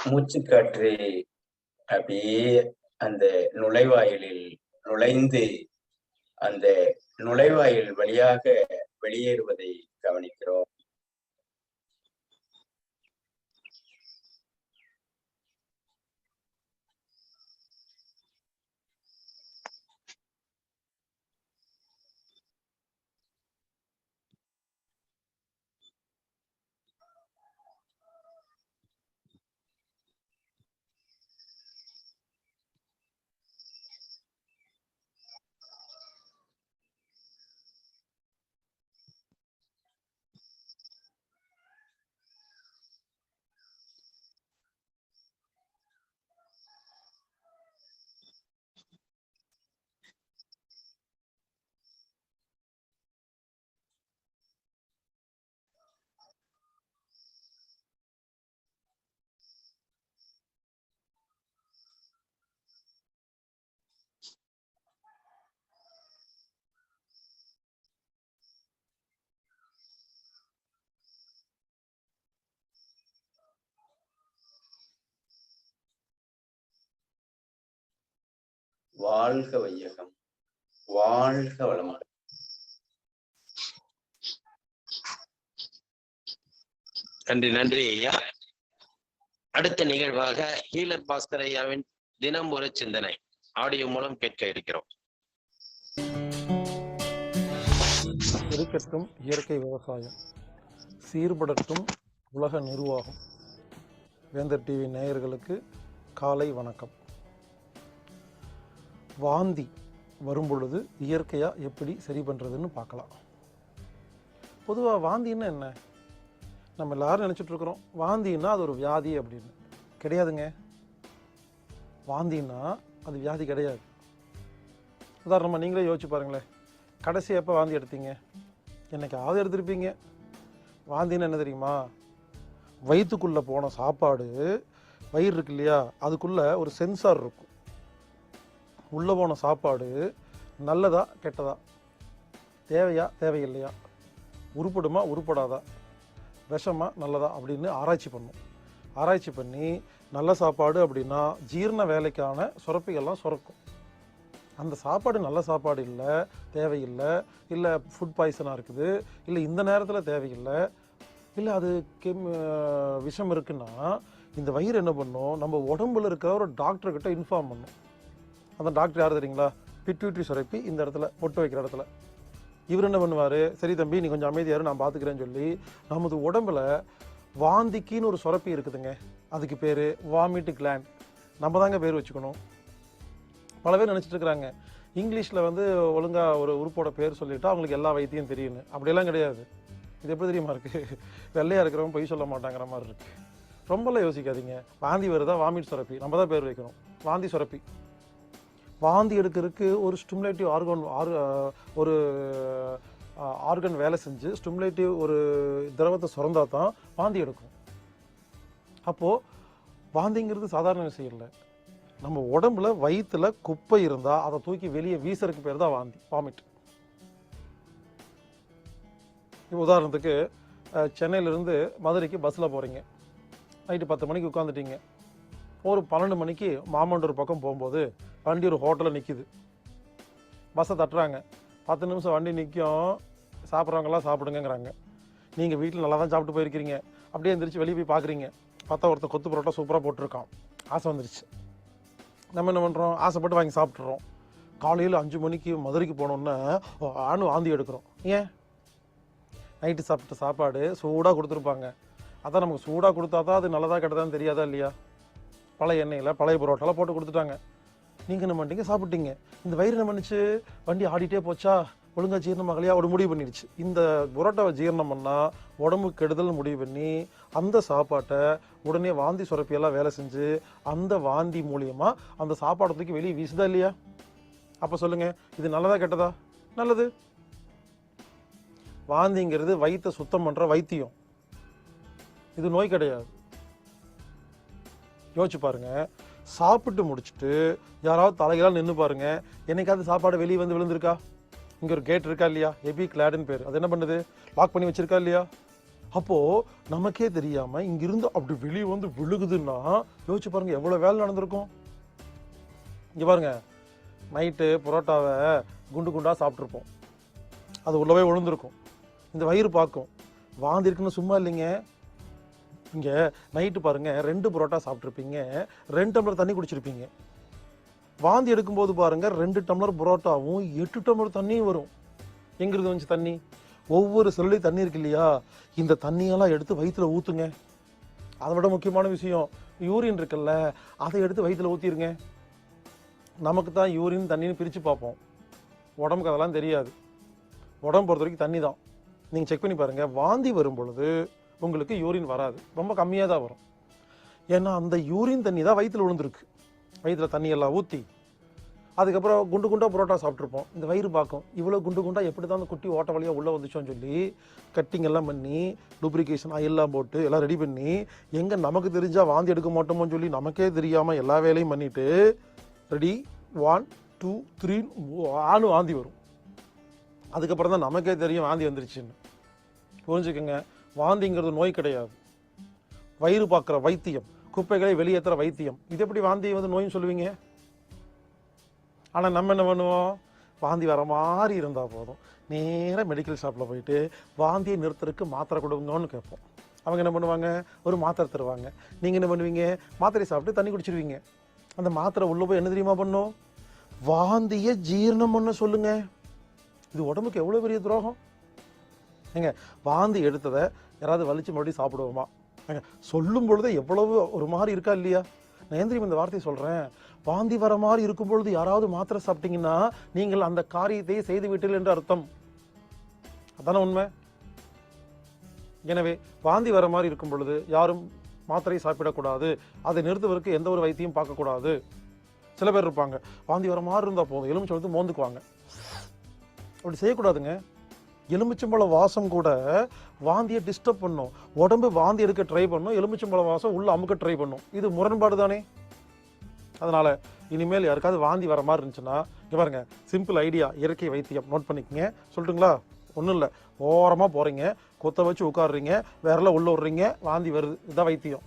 மூச்சுக்காற்று அப்படியே அந்த நுழைவாயிலில் நுழைந்து அந்த நுழைவாயில் வழியாக வெளியேறுவதை கவனிக்கிறோம். வாழ்க வையகம், வாழ்க வளமுடன்.
நன்றி நன்றி ஐயா. அடுத்த நிகழ்வாக ஹீலர் பாஸ்கர் ஐயாவின் தினம் ஒரு சிந்தனை ஆடியோ மூலம் கேட்க இருக்கிறோம்.
இருக்கட்டும் இயற்கை விவசாயம், சீர்படட்டும் உலக நிர்வாகம். வேந்தர் டிவி நேயர்களுக்கு காலை வணக்கம். வாந்தி வரும்பொழுது இயற்கையாக எப்படி சரி பண்ணுறதுன்னு பார்க்கலாம். பொதுவாக வாந்தின்னா என்ன? நம்ம எல்லாரும் நினச்சிட்ருக்குறோம் வாந்தின்னா அது ஒரு வியாதி அப்படின்னு. கிடையாதுங்க. வாந்தின்னா அது வியாதி கிடையாது. உதாரணமாக நீங்களே யோசிச்சு பாருங்களேன், கடைசி எப்போ வாந்தி எடுத்தீங்க? என்னைக்காவது எடுத்திருப்பீங்க. வாந்தின்னு என்ன தெரியுமா? வயிற்றுக்குள்ளே போன சாப்பாடு, வயிறு இருக்கு இல்லையா, அதுக்குள்ளே ஒரு சென்சார் இருக்கும். உள்ளே போன சாப்பாடு நல்லதா கெட்டதா, தேவையா தேவையில்லையா, உருப்படுமா உருப்படாதா, விஷமா நல்லதா அப்படின்னு ஆராய்ச்சி பண்ணும். ஆராய்ச்சி பண்ணி நல்ல சாப்பாடு அப்படின்னா ஜீரண வேலைக்கான சுரப்பிகள்லாம் சுரக்கும். அந்த சாப்பாடு நல்ல சாப்பாடு இல்லை, தேவையில்லை, இல்லை ஃபுட் பாய்சனாக இருக்குது, இல்லை இந்த நேரத்தில் தேவையில்லை, இல்லை அது விஷம் இருக்குன்னா இந்த வயிறு என்ன பண்ணும்? நம்ம உடம்புல இருக்கிற ஒரு டாக்டர்கிட்ட இன்ஃபார்ம் பண்ணும். அந்த டாக்டர் யார் தெரியுங்களா? பிட்யூட்ரி சுரப்பி இந்த இடத்துல பொட்டு வைக்கிற இடத்துல. இவர் என்ன பண்ணுவார்? சரி தம்பி நீ கொஞ்சம் அமைதியாரு, நான் பார்த்துக்கிறேன்னு சொல்லி நமது உடம்புல வாந்திக்குன்னு ஒரு சுரப்பி இருக்குதுங்க. அதுக்கு பேர் வாமிட் கிளாண்ட். நம்ம தாங்க பேர் வச்சுக்கணும். பல பேர் நினச்சிட்டு இருக்கிறாங்க இங்கிலீஷில் ஒழுங்காக ஒரு உறுப்போட பேர் சொல்லிவிட்டு அவங்களுக்கு எல்லா வைத்தியம் தெரியும்னு. அப்படியெல்லாம் கிடையாது. இது எப்படி தெரியுமா இருக்குது? வெள்ளையாக இருக்கிறவங்க பொய் சொல்ல மாட்டாங்கிற மாதிரி இருக்குது. ரொம்பலாம் யோசிக்காதீங்க. வாந்தி வருதா, வாமிட் சுரப்பி, நம்ம தான் பேர் வைக்கணும். வாந்தி சுரப்பி. வாந்தி எடுக்கிறதுக்கு ஒரு ஸ்டிமுலேட்டிவ் ஒரு ஆர்கன் வேலை செஞ்சு ஸ்டிமுலேட்டிவ் ஒரு திரவத்தை சுரந்தா தான் வாந்தி எடுக்கும். அப்போது வாந்திங்கிறது சாதாரண விஷயம் இல்லை. நம்ம உடம்புல வயிற்றுல குப்பை இருந்தால் அதை தூக்கி வெளியே வீசறதுக்கு பேர் தான் வாந்தி, வாமிட். இப்போ உதாரணத்துக்கு சென்னையிலேருந்து மதுரைக்கு பஸ்ஸில் போகிறீங்க. நைட்டு 10 மணிக்கு உட்காந்துட்டீங்க. ஒரு 12 மணிக்கு மாமண்டூர் பக்கம் போகும்போது வண்டி ஒரு ஹோட்டலில் நிற்கிது. பஸ்ஸை தட்டுறாங்க. 10 நிமிஷம் வண்டி நிற்கும். சாப்பிட்றவங்கலாம் சாப்பிடுங்கிறாங்க. நீங்கள் வீட்டில் நல்லா தான் சாப்பிட்டு போயிருக்கிறீங்க. அப்படியே எழுந்திரிச்சு வெளியே போய் பார்க்குறீங்க. பார்த்தா ஒருத்தர் கொத்து பரோட்டா சூப்பராக போட்டிருக்கான். ஆசை வந்துருச்சு. நம்ம என்ன பண்ணுறோம்? ஆசைப்பட்டு வாங்கி சாப்பிட்றோம். காலையில் 5 மணிக்கு மதுரைக்கு போனோன்னே வாந்தி எடுக்கிறோம். ஏன்? நைட்டு சாப்பிட்ட சாப்பாடு சூடாக கொடுத்துருப்பாங்க. அதான் நமக்கு சூடாக கொடுத்தா தான் அது நல்லதாக கெட்டதான்னு தெரியாதா இல்லையா? பழைய எண்ணெயில் பழைய பரோட்டாலாம் போட்டு கொடுத்துட்டாங்க. நீங்கள் என்ன பண்ணிட்டீங்க? சாப்பிட்டீங்க. இந்த வயிறு என்ன பண்ணிச்சு? வண்டி ஆடிட்டே போச்சா, ஒழுங்காக ஜீரணமாகலையா, ஒரு முடிவு பண்ணிடுச்சு. இந்த பரோட்டாவை ஜீரணம் பண்ணால் உடம்புக்கு கெடுதல் முடிவு பண்ணி அந்த சாப்பாட்டை உடனே வாந்தி சுரப்பியெல்லாம் வேலை செஞ்சு அந்த வாந்தி மூலியமாக அந்த சாப்பாடை தூக்கி வெளியே வீசுதா இல்லையா? அப்போ சொல்லுங்கள், இது நல்லதா கெட்டதா? நல்லது. வாந்திங்கிறது வயிற்றை சுத்தம் பண்ணுற வைத்தியம். இது நோய் கிடையாது. யோசிச்சு பாருங்க. சாப்பிட்டு முடிச்சுட்டு யாராவது தலைகளாக நின்று பாருங்க, என்னைக்காவது சாப்பாடு வெளியே விழுந்திருக்கா? இங்கே ஒரு கேட் இருக்கா இல்லையா? எபி கிளாடுன்னு பேர். அது என்ன பண்ணுது? லாக் பண்ணி வச்சிருக்கா இல்லையா? அப்போது நமக்கே தெரியாமல் இங்கிருந்து அப்படி வெளியே விழுகுதுன்னா யோசிச்சு பாருங்க எவ்வளோ வேலை நடந்திருக்கும். இங்கே பாருங்க, நைட்டு புரோட்டாவை குண்டு குண்டாக சாப்பிட்ருப்போம். அது உள்ளவே விழுந்திருக்கும். இந்த வயிறு பார்க்கும் வாந்தி இருக்குன்னு சும்மா இல்லைங்க. இங்கே நைட்டு பாருங்கள் 2 புரோட்டா சாப்பிட்ருப்பீங்க, 2 டம்ளர் தண்ணி குடிச்சிருப்பீங்க. வாந்தி எடுக்கும்போது பாருங்கள் 2 டம்ளர் புரோட்டாவும் 8 டம்ளர் தண்ணியும் வரும். எங்கிருந்து வந்துச்சு தண்ணி? ஒவ்வொரு செல்லையும் தண்ணி இருக்கு இல்லையா? இந்த தண்ணியெல்லாம் எடுத்து வயிற்றுல ஊற்றுங்க. அதை விட முக்கியமான விஷயம், யூரின் இருக்குல்ல, அதை எடுத்து வயிற்றுல ஊற்றிடுங்க. நமக்கு தான் யூரின் தண்ணின்னு பிரித்து பார்ப்போம். உடம்புக்கு அதெல்லாம் தெரியாது. உடம்பு பொறுத்த வரைக்கும் தண்ணி தான். நீங்கள் செக் பண்ணி பாருங்கள். வாந்தி வரும் பொழுது உங்களுக்கு யூரின் வராது, ரொம்ப கம்மியாக தான் வரும். ஏன்னா அந்த யூரின் தண்ணி தான் வயிற்றில் விழுந்திருக்கு. வயிற்றில் தண்ணியெல்லாம் ஊற்றி அதுக்கப்புறம் குண்டு குண்டாக புரோட்டா சாப்பிட்ருப்போம். இந்த வயிறு பார்க்கும் இவ்வளோ குண்டு குண்டாக எப்படி தான் அந்த குட்டி ஓட்ட வழியாக உள்ளே வந்துச்சோன்னு சொல்லி கட்டிங் எல்லாம் பண்ணி லூப்ரிகேஷன் எல்லாம் போட்டு எல்லாம் ரெடி பண்ணி எங்கே நமக்கு தெரிஞ்சால் வாந்தி எடுக்க மாட்டோமோன்னு சொல்லி நமக்கே தெரியாமல் எல்லா வேலையும் பண்ணிவிட்டு ரெடி 1 2 3 வாந்தி வரும். அதுக்கப்புறம் தான் நமக்கே தெரியும் வாந்தி வந்துருச்சுன்னு. புரிஞ்சுக்கோங்க, வாந்திங்கிறது நோய் கிடையாது. வயிறு பார்க்குற வைத்தியம், குப்பைகளை வெளியேற்றுற வைத்தியம். இது எப்படி வாந்தி நோயின்னு சொல்லுவீங்க? ஆனா நம்ம என்ன பண்ணுவோம், வாந்தி வர மாதிரி இருந்தா போதும் நேரா மெடிக்கல் ஷாப்ல போயிட்டு வாந்தியை நிறுத்துறதுக்கு மாத்திரை கொடுங்கன்னு கேட்போம். அவங்க என்ன பண்ணுவாங்க, ஒரு மாத்திரை தருவாங்க. நீங்க என்ன பண்ணுவீங்க, மாத்திரை சாப்பிட்டு தண்ணி குடிச்சிருவீங்க. அந்த மாத்திரை உள்ள போய் என்ன தெரியுமா பண்ணும், வாந்தியை ஜீரணம் பண்ண சொல்லுங்க. இது உடம்புக்கு எவ்வளவு பெரிய துரோகம். ஏங்க, வாந்தி எடுத்ததை யாராவது வலிச்சு மறுபடியும் சாப்பிடுவோமா? ஏங்க, சொல்லும் பொழுதே எவ்வளவு ஒரு மாதிரி இருக்கா இல்லையா? நான் ஏன் தெரியுமா இந்த வார்த்தையை சொல்றேன், வாந்தி வர மாதிரி இருக்கும் பொழுது யாராவது மாத்திரை சாப்பிட்டீங்கன்னா நீங்கள் அந்த காரியத்தை செய்து விட்டீர்கள் என்று அர்த்தம். அதான உண்மை. எனவே வாந்தி வர மாதிரி இருக்கும் பொழுது யாரும் மாத்திரை சாப்பிடக்கூடாது. அதை நிறுத்துவதற்கு எந்த ஒரு வைத்தியம் பார்க்கக்கூடாது. சில பேர் இருப்பாங்க, வாந்தி வர மாதிரி இருந்தா போதும் எலுமிச்சை வந்து மோந்துக்குவாங்க. அப்படி செய்யக்கூடாதுங்க. எலுமிச்சம்பழ வாசம் கூட வாந்தியை டிஸ்டர்ப் பண்ணும். உடம்பு வாந்தி எடுக்க ட்ரை பண்ணும், எலுமிச்சம்பழ வாசம் உள்ள அமுக்க ட்ரை பண்ணும். இது முரண்பாடு தானே. அதனால இனிமேல் யாருக்காவது வாந்தி வர மாதிரி இருந்துச்சுன்னா, இங்க பாருங்க, சிம்பிள் ஐடியா, இயற்கை வைத்தியம் நோட் பண்ணிக்கங்க. சொல்லட்டுங்களா? ஒன்றும் இல்லை, ஓரமாக போகிறீங்க, கொத்த வச்சு உட்காடுறீங்க, விரல உள்ள விட்றீங்க, வாந்தி வருது. இதுதான் வைத்தியம்.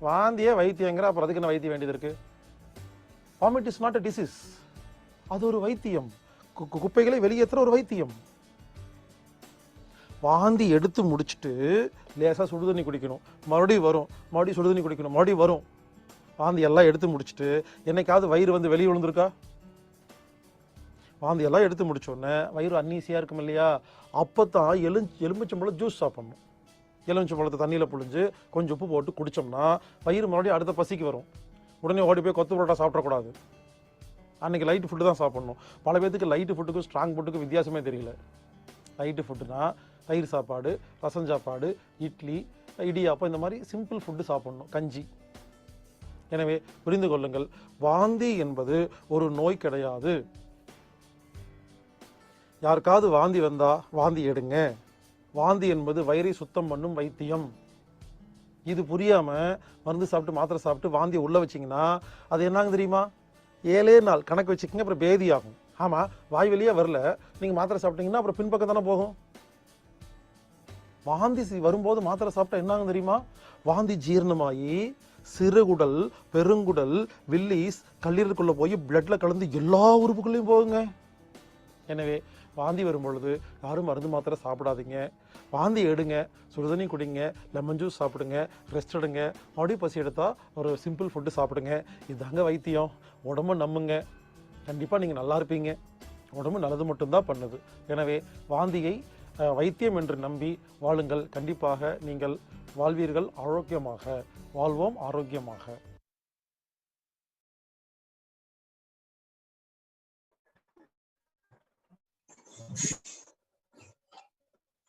வாந்தியே வைத்தியங்கிற, அப்புறம் அதுக்கு என்ன வைத்தியம் வேண்டியது இருக்கு? Vomit is not a disease. அது ஒரு வைத்தியம். குப்பைகளை வெளியேற்றுற ஒரு வைத்தியம். வாந்தி எடுத்து முடிச்சுட்டு லேசாக சுடுதண்ணி குடிக்கணும், மறுபடியும் வரும், மறுபடியும் சுடுதண்ணி குடிக்கணும், மறுபடியும் வரும். வாந்தி எல்லாம் எடுத்து முடிச்சுட்டு என்னைக்காவது வயிறு வந்து வெளியே விழுந்திருக்கா? வாந்தி எல்லாம் எடுத்து முடிச்சோடனே வயிறு அன்னீசியாக இருக்கும் இல்லையா? அப்போ தான் எலுமிச்சம்பழம் ஜூஸ் சாப்பிடணும். எலுமிச்சம்பழத்தை தண்ணியில் புழிஞ்சு கொஞ்சம் உப்பு போட்டு குடித்தோம்னா வயிறு மறுபடியும் அடுத்த பசிக்கு வரும். உடனே ஓடி போய் கொத்து பரோட்டா சாப்பிடக்கூடாது. அன்றைக்கி லைட்டு ஃபுட்டு தான் சாப்பிடணும். பல பேருக்கு லைட்டு ஃபுட்டுக்கும் ஸ்ட்ராங் ஃபுட்டுக்கும் வித்தியாசமே தெரியல. லைட்டு ஃபுட்டுனா தயிர் சாப்பாடு, ரசம் சாப்பாடு, இட்லி, இடியாப்பம், இந்த மாதிரி சிம்பிள் ஃபுட்டு சாப்பிடணும், கஞ்சி. எனவே புரிந்து கொள்ளுங்கள், வாந்தி என்பது ஒரு நோய் கிடையாது. யாருக்காவது வாந்தி வந்தா வாந்தி எடுங்க. வாந்தி என்பது வயிறை சுத்தம் பண்ணும் வைத்தியம். இது புரியாம மருந்து சாப்பிட்டு மாத்திரை சாப்பிட்டு வாந்தியை உள்ள வச்சிங்கன்னா அது என்னங்க தெரியுமா, 7 நாள் கணக்கு வச்சுக்கோங்க, அப்புறம் பேதி ஆகும். ஆமா, வாய் வெளியே வரல, நீங்க மாத்திரை சாப்பிட்டீங்கன்னா அப்புறம் பின்பக்கம் தானே போகும். வாந்தி வரும்போது மாத்திரை சாப்பிட்டா என்ன ஆகும் தெரியுமா, வாந்தி ஜீரணமாகி சிறுகுடல், பெருங்குடல், வில்லிஸ், கல்லீரலுக்குள்ள போய் பிளட்ல கலந்து எல்லா உறுப்புகளையும் போகுங்க. எனவே வாந்தி வரும் பொழுது யாரும் மருந்து மாத்திரை சாப்பிடாதீங்க. வாந்தி எடுங்க, சுடுதண்ணி குடிங்க, லெமன் ஜூஸ் சாப்பிடுங்க, ரெஸ்ட் எடுங்க. மறுபடியும் பசி எடுத்தா ஒரு சிம்பிள் ஃபுட்டு சாப்பிடுங்க. இதுதாங்க வைத்தியம். உடம்பு நம்புங்க, கண்டிப்பாக நீங்கள் நல்லா இருப்பீங்க. உடம்பு நல்லது மட்டும்தான் பண்ணுது. எனவே வாந்தியை வைத்தியம் என்று நம்பி வாழுங்கள். கண்டிப்பாக நீங்கள் வாழ்வீர்கள் ஆரோக்கியமாக. வாழ்வோம் ஆரோக்கியமாக.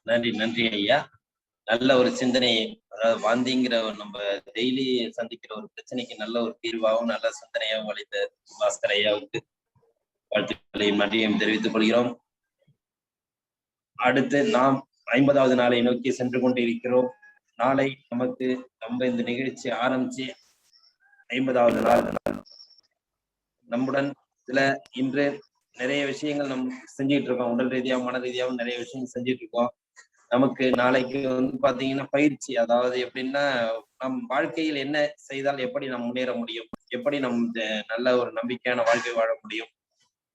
நன்றி ஐயா. நல்ல ஒரு சிந்தனை. அதாவது வாந்திங்கிற நம்ம டெய்லி சந்திக்கிற ஒரு பிரச்சனைக்கு நல்ல ஒரு தீர்வாகவும் நல்ல சிந்தனையாகவும் அளித்த பாஸ்கர் ஐயாவுக்கு வாழ்த்துக்களையும் நன்றியையும் தெரிவித்துக் கொள்கிறோம். அடுத்து நாம் 50வது நாளை நோக்கி சென்று கொண்டிருக்கிறோம். நாளை நம்ம இந்த நிகழ்ச்சி ஆரம்பிச்சு 50வது நாள். நம்முடன் இன்று நிறைய விஷயங்கள் நம்ம செஞ்சுட்டு இருக்கோம். உடல் ரீதியாகவும் மன ரீதியாகவும் நிறைய விஷயங்கள் செஞ்சுட்டு இருக்கோம். நமக்கு நாளைக்கு பாத்தீங்கன்னா பயிற்சி, அதாவது எப்படின்னா நம் வாழ்க்கையில் என்ன செய்தால் எப்படி நாம் முன்னேற முடியும், எப்படி நம் நல்ல ஒரு நம்பிக்கையான வாழ்க்கை வாழ முடியும்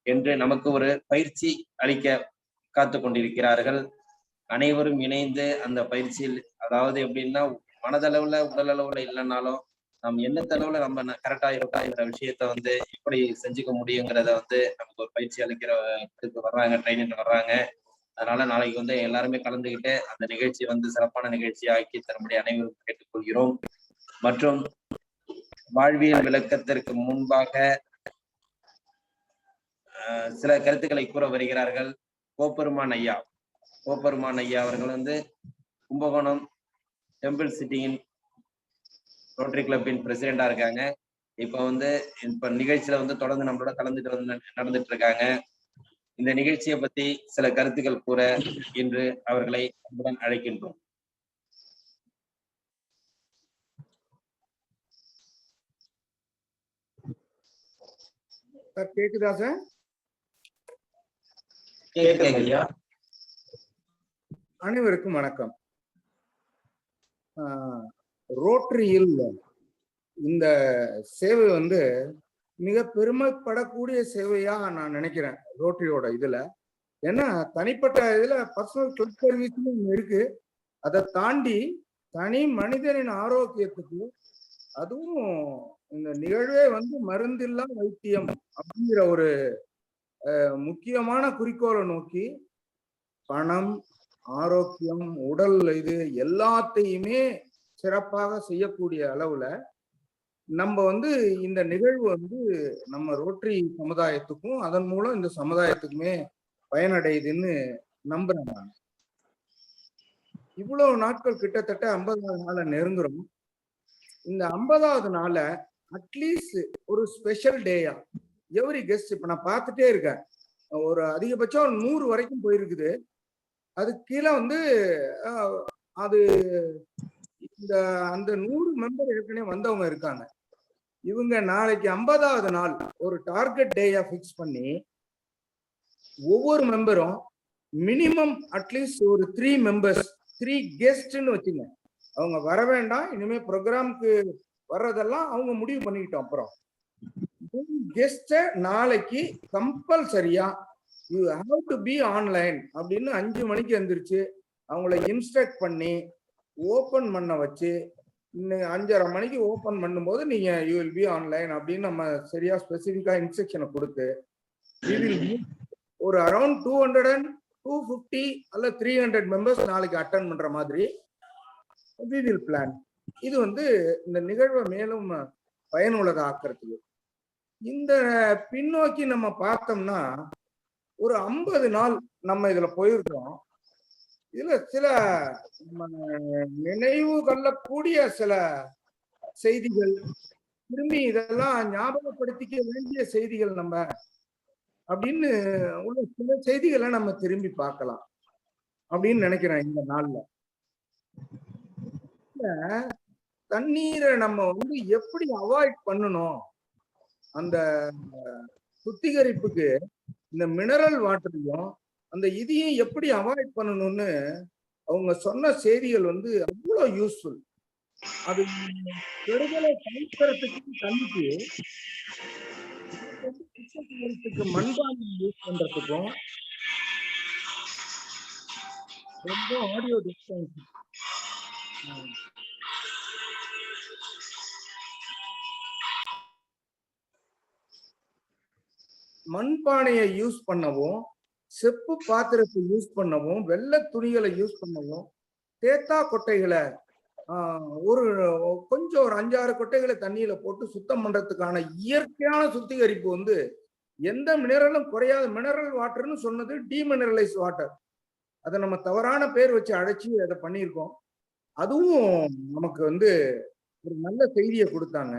என்று நமக்கு ஒரு பயிற்சி அளிக்க காத்து கொண்டிருக்கிறார்கள். அனைவரும் இணைந்து அந்த பயிற்சியில், அதாவது எப்படின்னா மனதளவுல உடல் அளவுல இல்லைன்னாலும் நம்ம எண்ணத்தளவுல நம்ம கரெக்டா இருக்கோங்கிற விஷயத்த எப்படி செஞ்சுக்க முடியுங்கிறத நமக்கு ஒரு பயிற்சி அளிக்கிறதுக்கு வர்றாங்க, ட்ரைனிங் வர்றாங்க. அதனால நாளைக்கு எல்லாருமே கலந்துகிட்டு அந்த நிகழ்ச்சி சிறப்பான நிகழ்ச்சியை ஆக்கி தரும்படி அனைவரும் கேட்டுக்கொள்கிறோம். மற்றும் வாழ்வியல் விளக்கத்திற்கு முன்பாக சில கருத்துக்களை கூற வருகிறார்கள். கோப்பெருமான் ஐயா அவர்கள் கும்பகோணம் டெம்பிள் சிட்டியின் ரோட்டரி கிளப்பின் பிரசிடெண்டா இருக்காங்க. இப்ப நிகழ்ச்சியில தொடர்ந்து நம்மளோட கலந்துட்டு நடந்துட்டு இருக்காங்க. இந்த நிகழ்ச்சியை பத்தி சில கருத்துக்கள் கூற இன்று அவர்களை அன்புடன் அழைக்கின்றோம்.
கேக்குதா சார்? அனைவருக்கும் வணக்கம். ரோட்டரியில் இந்த சேவை மிக பெருமைப்படக்கூடிய சேவையா நான் நினைக்கிறேன் ரோட்டரியோட இதுல. ஏன்னா தனிப்பட்ட இதுல பர்சனல் கிளப் சர்வீஸ்னு இருக்கு. அதை தாண்டி தனி மனிதனின் ஆரோக்கியத்துக்கு, அதுவும் இந்த நிகழ்வே வந்து மருந்தில்லா வைத்தியம் அப்படிங்கிற ஒரு முக்கியமான குறிக்கோளை நோக்கி பணம், ஆரோக்கியம், உடல் இது எல்லாத்தையுமே சிறப்பாக செய்யக்கூடிய அளவுல நம்ம வந்து இந்த நிகழ்வு வந்து நம்ம ரோட்டரி சமுதாயத்துக்கும் அதன் மூலம் இந்த சமுதாயத்துக்குமே பயனடையுதுன்னு நம்புறேன் நான். இவ்வளவு நாட்கள் கிட்டத்தட்ட 50வது நாளை நெருங்குறோம். இந்த 50வது நாளை அட்லீஸ்ட் ஒரு ஸ்பெஷல் டேயா எவ்ரி கெஸ்ட், இப்ப நான் பார்த்துட்டே இருக்கேன், ஒரு அதிகபட்சம் 100 வரைக்கும் போயிருக்குது. அது கீழே வந்து அது இந்த அந்த 100 மெம்பர் ஏற்கனவே வந்தவங்க இருக்காங்க. இவங்க நாளைக்கு 50வது நாள் ஒரு டார்கெட் டேயா பிக்ஸ் பண்ணி ஒவ்வொரு மெம்பரும் மினிமம் அட்லீஸ்ட் ஒரு 3 மெம்பர்ஸ் 3 கெஸ்ட்னு வச்சுங்க. அவங்க வர வேண்டாம், இனிமே ப்ரோக்ராம்க்கு வர்றதெல்லாம் அவங்க முடிவு பண்ணிக்கிட்டோம். அப்புறம் கெஸ்ட நாளைக்கு கம்பல்சரியா you have to be online அப்படின்னு 5 மணிக்கு எந்திரிச்சு அவங்கள இன்ஸ்ட்ரக்ட் பண்ணி ஓபன் பண்ண வச்சு, இன்னும் 5:30 மணிக்கு ஓபன் பண்ணும்போது நீங்க யூ வில் பி ஆன்லைன் அப்படின்னு நம்ம சரியா ஸ்பெசிஃபிக்கா இன்ஸ்ட்ரக்ஷனை கொடுத்து ஒரு அரௌண்ட் 250 அல்ல 300 மெம்பர்ஸ் நாளைக்கு அட்டன் பண்ற மாதிரி we will plan. இது வந்து இந்த நிகழ்வை மேலும் பயனுள்ளதா ஆக்கிறதுக்கு. இந்த பின்னோக்கி நம்ம பார்த்தோம்னா ஒரு 50 நாள் நம்ம இதுல போயிருக்கோம். இதுல சில நினைவு கொள்ளக்கூடிய சில செய்திகள், திரும்பி இதெல்லாம் ஞாபகப்படுத்திக்க வேண்டிய செய்திகள் நம்ம அப்படின்னு உள்ள சில செய்திகளை நம்ம திரும்பி பார்க்கலாம் அப்படின்னு நினைக்கிறேன். இந்த நாள்ல தண்ணீரை நம்ம வந்து எப்படி அவாய்ட் பண்ணணும், அந்த சுத்திகரிப்புக்கு இந்த மினரல் வாட்டரையும் அந்த இதையும் எப்படி அவாய்ட் பண்ணணும்னு அவங்க சொன்ன செய்திகள் வந்து அவ்வளோ யூஸ்ஃபுல். அது கெடுதலை தவிர்க்கிறதுக்கு தண்ணிக்கு மண்பானை யூஸ் பண்றதுக்கும் ரொம்ப ஆடியோ டிஸ்டன்ஸ் மண்பானையை யூஸ் பண்ணவும், செப்பு பாத்திரத்தை யூஸ் பண்ணவும், வெள்ளை துணிகளை யூஸ் பண்ணவும், தேத்தா கொட்டைகளை ஒரு கொஞ்சம் ஒரு 5-6 கொட்டைகளை தண்ணியில போட்டு சுத்தம் பண்றதுக்கான இயற்கையான சுத்திகரிப்பு வந்து எந்த மினரலும் குறையாத மினரல் வாட்டர்னு சொன்னது டீமினரலைஸ் வாட்டர். அதை நம்ம தவறான பேர் வச்சு அழைச்சி அதை பண்ணியிருக்கோம். அதுவும் நமக்கு வந்து ஒரு நல்ல செய்தியை கொடுத்தாங்க.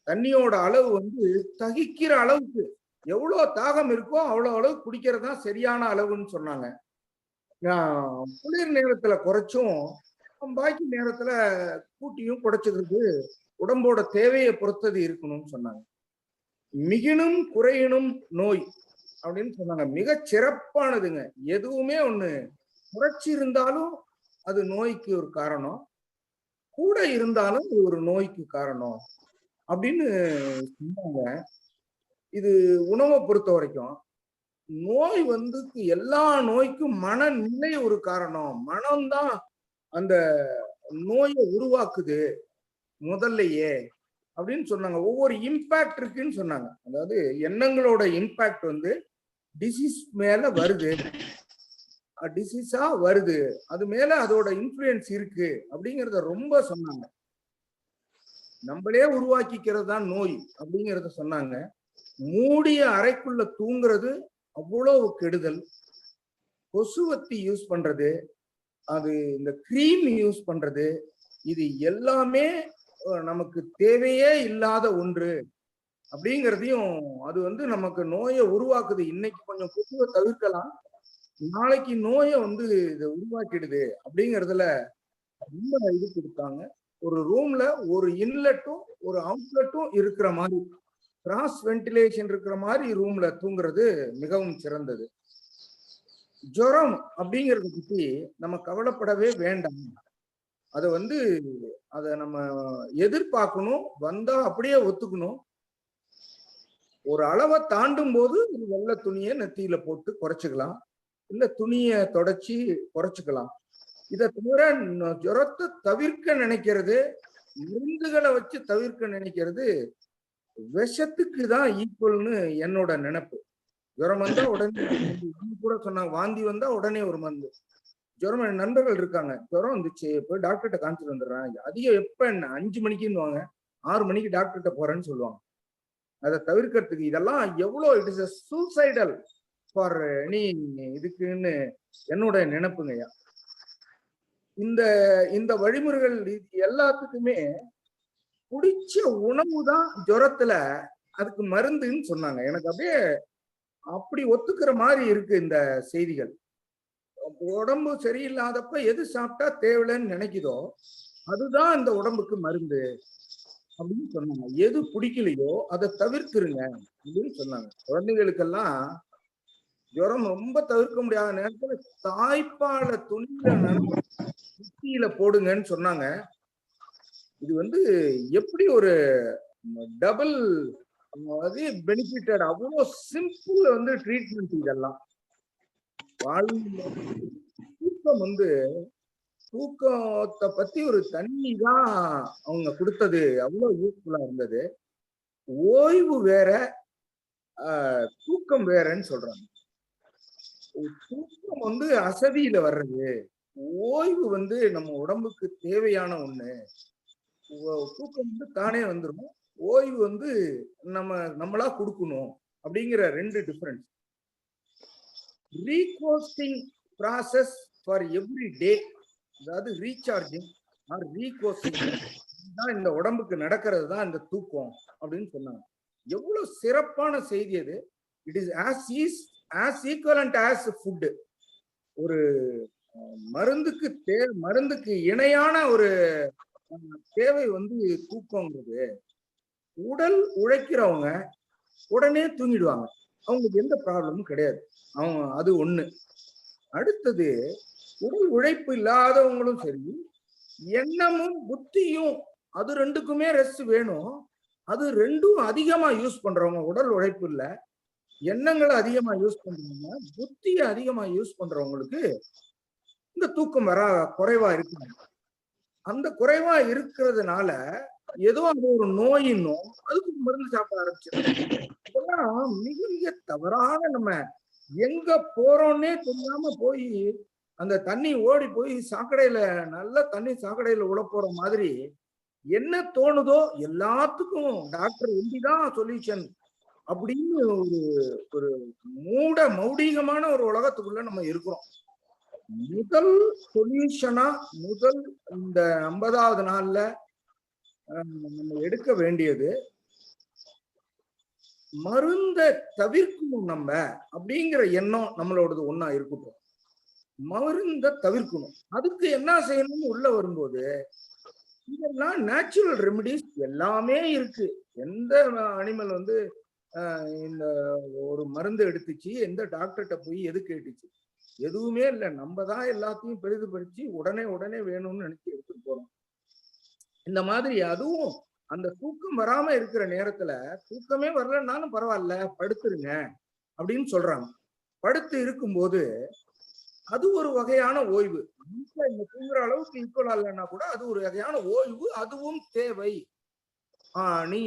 தண்ணியோட அளவு வந்து தகிக்கிற அளவுக்கு எவ்வளோ தாகம் இருக்கோ அவ்வளோ அளவு குடிக்கிறது தான் சரியான அளவுன்னு சொன்னாங்க. குளிர் நேரத்துல குறைச்சும் பாக்கி நேரத்துல கூட்டியும் குறைச்சதுக்கு உடம்போட தேவையை பொறுத்தது இருக்கணும்னு சொன்னாங்க. மிகினும் குறையினும் நோய் அப்படின்னு சொன்னாங்க. மிக சிறப்பானதுங்க. எதுவுமே ஒண்ணு குறைச்சி இருந்தாலும் அது நோய்க்கு ஒரு காரணம், கூட இருந்தாலும் அது ஒரு நோய்க்கு காரணம் அப்படின்னு சொன்னாங்க. இது உணவை பொறுத்த வரைக்கும் நோய் வந்து எல்லா நோய்க்கும் மனநிலை ஒரு காரணம். மனம்தான் அந்த நோயை உருவாக்குது முதல்லையே அப்படின்னு சொன்னாங்க. ஒவ்வொரு இம்பாக்ட் இருக்குன்னு சொன்னாங்க. அதாவது எண்ணங்களோட இம்பாக்ட் வந்து டிசீஸ் மேல வருது, டிசீஸா வருது, அது மேல அதோட இன்ஃப்ளூயன்ஸ் இருக்கு அப்படிங்கிறத ரொம்ப சொன்னாங்க. நம்மளே உருவாக்கிக்கிறது தான் நோய் அப்படிங்கிறத சொன்னாங்க. மூடிய அறைக்குள்ள தூங்குறது அவ்வளவு கெடுதல். கொசுவத்தி யூஸ் பண்றது, அது இந்த கிரீம் யூஸ் பண்றது, இது எல்லாமே நமக்கு தேவையே இல்லாத ஒன்று அப்படிங்கிறதையும், அது வந்து நமக்கு நோயை உருவாக்குது. இன்னைக்கு கொஞ்சம் கொசுவை தவிர்க்கலாம், நாளைக்கு நோயை வந்து இதை உருவாக்கிடுது அப்படிங்கிறதுல ரொம்ப இது கொடுத்தாங்க. ஒரு ரூம்ல ஒரு இன்லெட்டும் ஒரு அவுட்லெட்டும் இருக்கிற மாதிரி, கிராஸ் வென்டிலேஷன் இருக்கிற மாதிரி ரூம்ல தூங்குறது மிகவும் சிறந்தது. ஜுரம் அப்படிங்கிறத பத்தி நம்ம கவலைப்படவே வேண்டாம். அதை வந்து அதை நம்ம எதிர்பார்க்கணும், வந்தா அப்படியே ஒத்துக்கணும். ஒரு அளவை தாண்டும் போது வெள்ளை துணியை நெத்தியில போட்டு குறைச்சிக்கலாம், இல்ல துணியை தொடச்சி குறைச்சிக்கலாம். இதை தவிர ஜுரத்தை தவிர்க்க நினைக்கிறது, மருந்துகளை வச்சு தவிர்க்க நினைக்கிறது விஷத்துக்கு தான் ஈக்குவல்னு என்னோட நினைப்பு. ஜுரம் வந்தா உடனே கூட சொன்னாங்க, வாந்தி வந்தா உடனே ஒரு மருந்து. ஜுரம் என் நண்பர்கள் இருக்காங்க, ஜுரம் வந்துச்சு போய் டாக்டர்கிட்ட காமிச்சிட்டு வந்துடுறேன், அதிகம் எப்ப என்ன 5 மணிக்குன்னு 6 மணிக்கு டாக்டர்கிட்ட போறேன்னு சொல்லுவாங்க. அதை தவிர்க்கிறதுக்கு இதெல்லாம் எவ்வளோ it is suicidal for any இதுக்குன்னு என்னோட நினைப்புங்கய்யா. இந்த இந்த வழிமுறைகள் எல்லாத்துக்குமே பிடிச்ச உணவு தான் ஜுரத்துல அதுக்கு மருந்துன்னு சொன்னாங்க. எனக்கு அப்படியே அப்படி ஒத்துக்கிற மாதிரி இருக்கு இந்த செய்திகள். உடம்பு சரியில்லாதப்ப எது சாப்பிட்டா தேவையில்லைன்னு நினைக்குதோ அதுதான் இந்த உடம்புக்கு மருந்து அப்படின்னு சொன்னாங்க. எது பிடிக்கலையோ அதை தவிர்த்துருங்க அப்படின்னு சொன்னாங்க. குழந்தைகளுக்கெல்லாம் ஜுரம் ரொம்ப தவிர்க்க முடியாத நேரத்துல தாய்ப்பால துணியில போடுங்கன்னு சொன்னாங்க. இது எப்படி ஒரு டபுள் பெனிஃபிட்டட், அவ்வளோ சிம்பிள் ட்ரீட்மெண்ட். இதெல்லாம் தூக்கம் தூக்கத்தை பத்தி ஒரு தண்ணி தான் அவங்க கொடுத்தது, அவ்வளவு யூஸ்ஃபுல்லா இருந்தது. ஓய்வு வேற, தூக்கம் வேறன்னு சொல்றாங்க. தூக்கம் அசதியில வர்றது, ஓய்வு நம்ம உடம்புக்கு தேவையான ஒண்ணு. தூக்கம் தானே வந்துடும், ஓய்வு நம்மளா கொடுக்கணும் அப்படிங்கிற 2 difference. Recosting process for every day, அதாவது ரீசார்ஜிங் ஆர் ரீகோஸ்டிங் தான் இந்த உடம்புக்கு நடக்கிறது தான் இந்த தூக்கம் அப்படின்னு சொன்னாங்க. எவ்வளவு சிறப்பான செய்தி அது. It is as equivalent as food. ஒரு மருந்துக்கு இணையான ஒரு தேவை தூக்கங்கிறது. உடல் உழைக்கிறவங்க உடனே தூங்கிடுவாங்க, அவங்களுக்கு எந்த ப்ராப்ளமும் கிடையாது. அது ஒண்ணு. அடுத்தது, உடல் உழைப்பு இல்லாதவங்களும் சரி, எண்ணமும் புத்தியும் அது 2க்குமே ரெஸ்ட் வேணும். அது 2ம் அதிகமா யூஸ் பண்றவங்க, உடல் உழைப்பு இல்ல எண்ணங்களை அதிகமா யூஸ் பண்றவங்க, புத்தியை அதிகமா யூஸ் பண்றவங்களுக்கு இந்த தூக்கம் குறைவா இருக்கு. அந்த குறைவா இருக்கிறதுனால ஏதோ அது ஒரு நோயின்னும் அதுக்கு மருந்து சாப்பிட ஆரம்பிச்சிருக்கோம். இதெல்லாம் மிக மிக தவறான, நம்ம எங்க போறோம்னே தெரியாம போய் அந்த தண்ணி ஓடி போய் சாக்கடையில, நல்ல தண்ணி சாக்கடையில உள்ள போற மாதிரி என்ன தோணுதோ எல்லாத்துக்கும் டாக்டர் எம்பிதான் சொல்யூஷன் அப்படின்னு ஒரு மௌடிகமான ஒரு உலகத்துக்குள்ள நம்ம இருக்கிறோம். முதல் சொல்யூஷனா, முதல் இந்த 50வது நாள்ல நம்ம எடுக்க வேண்டியது மருந்தை தவிர்க்கணும் நம்ம அப்படிங்கிற எண்ணம் நம்மளோடது ஒண்ணா இருக்கட்டும். மருந்தை தவிர்க்கணும். அதுக்கு என்ன செய்யணும்னு உள்ள வரும்போது இதெல்லாம் நேச்சுரல் ரெமிடிஸ் எல்லாமே இருக்கு. எந்த அனிமல் இந்த ஒரு மருந்து எடுத்துச்சு, எந்த டாக்டர்கிட்ட போய் எது கேட்டுச்சு? எதுவுமே இல்லை. நம்ம தான் எல்லாத்தையும் பெரிதுபடுத்தி உடனே வேணும்னு நினைச்சு எடுத்துட்டு போறோம். இந்த மாதிரி அதுவும் அந்த தூக்கம் வராம இருக்கிற நேரத்துல, தூக்கமே வரலன்னாலும் பரவாயில்ல படுத்துருங்க அப்படின்னு சொல்றாங்க. படுத்து இருக்கும்போது அது ஒரு வகையான ஓய்வு. இந்த தூங்குற அளவுக்கு ஈக்குவலா இல்லைன்னா கூட அது ஒரு வகையான ஓய்வு, அதுவும் தேவை. நீ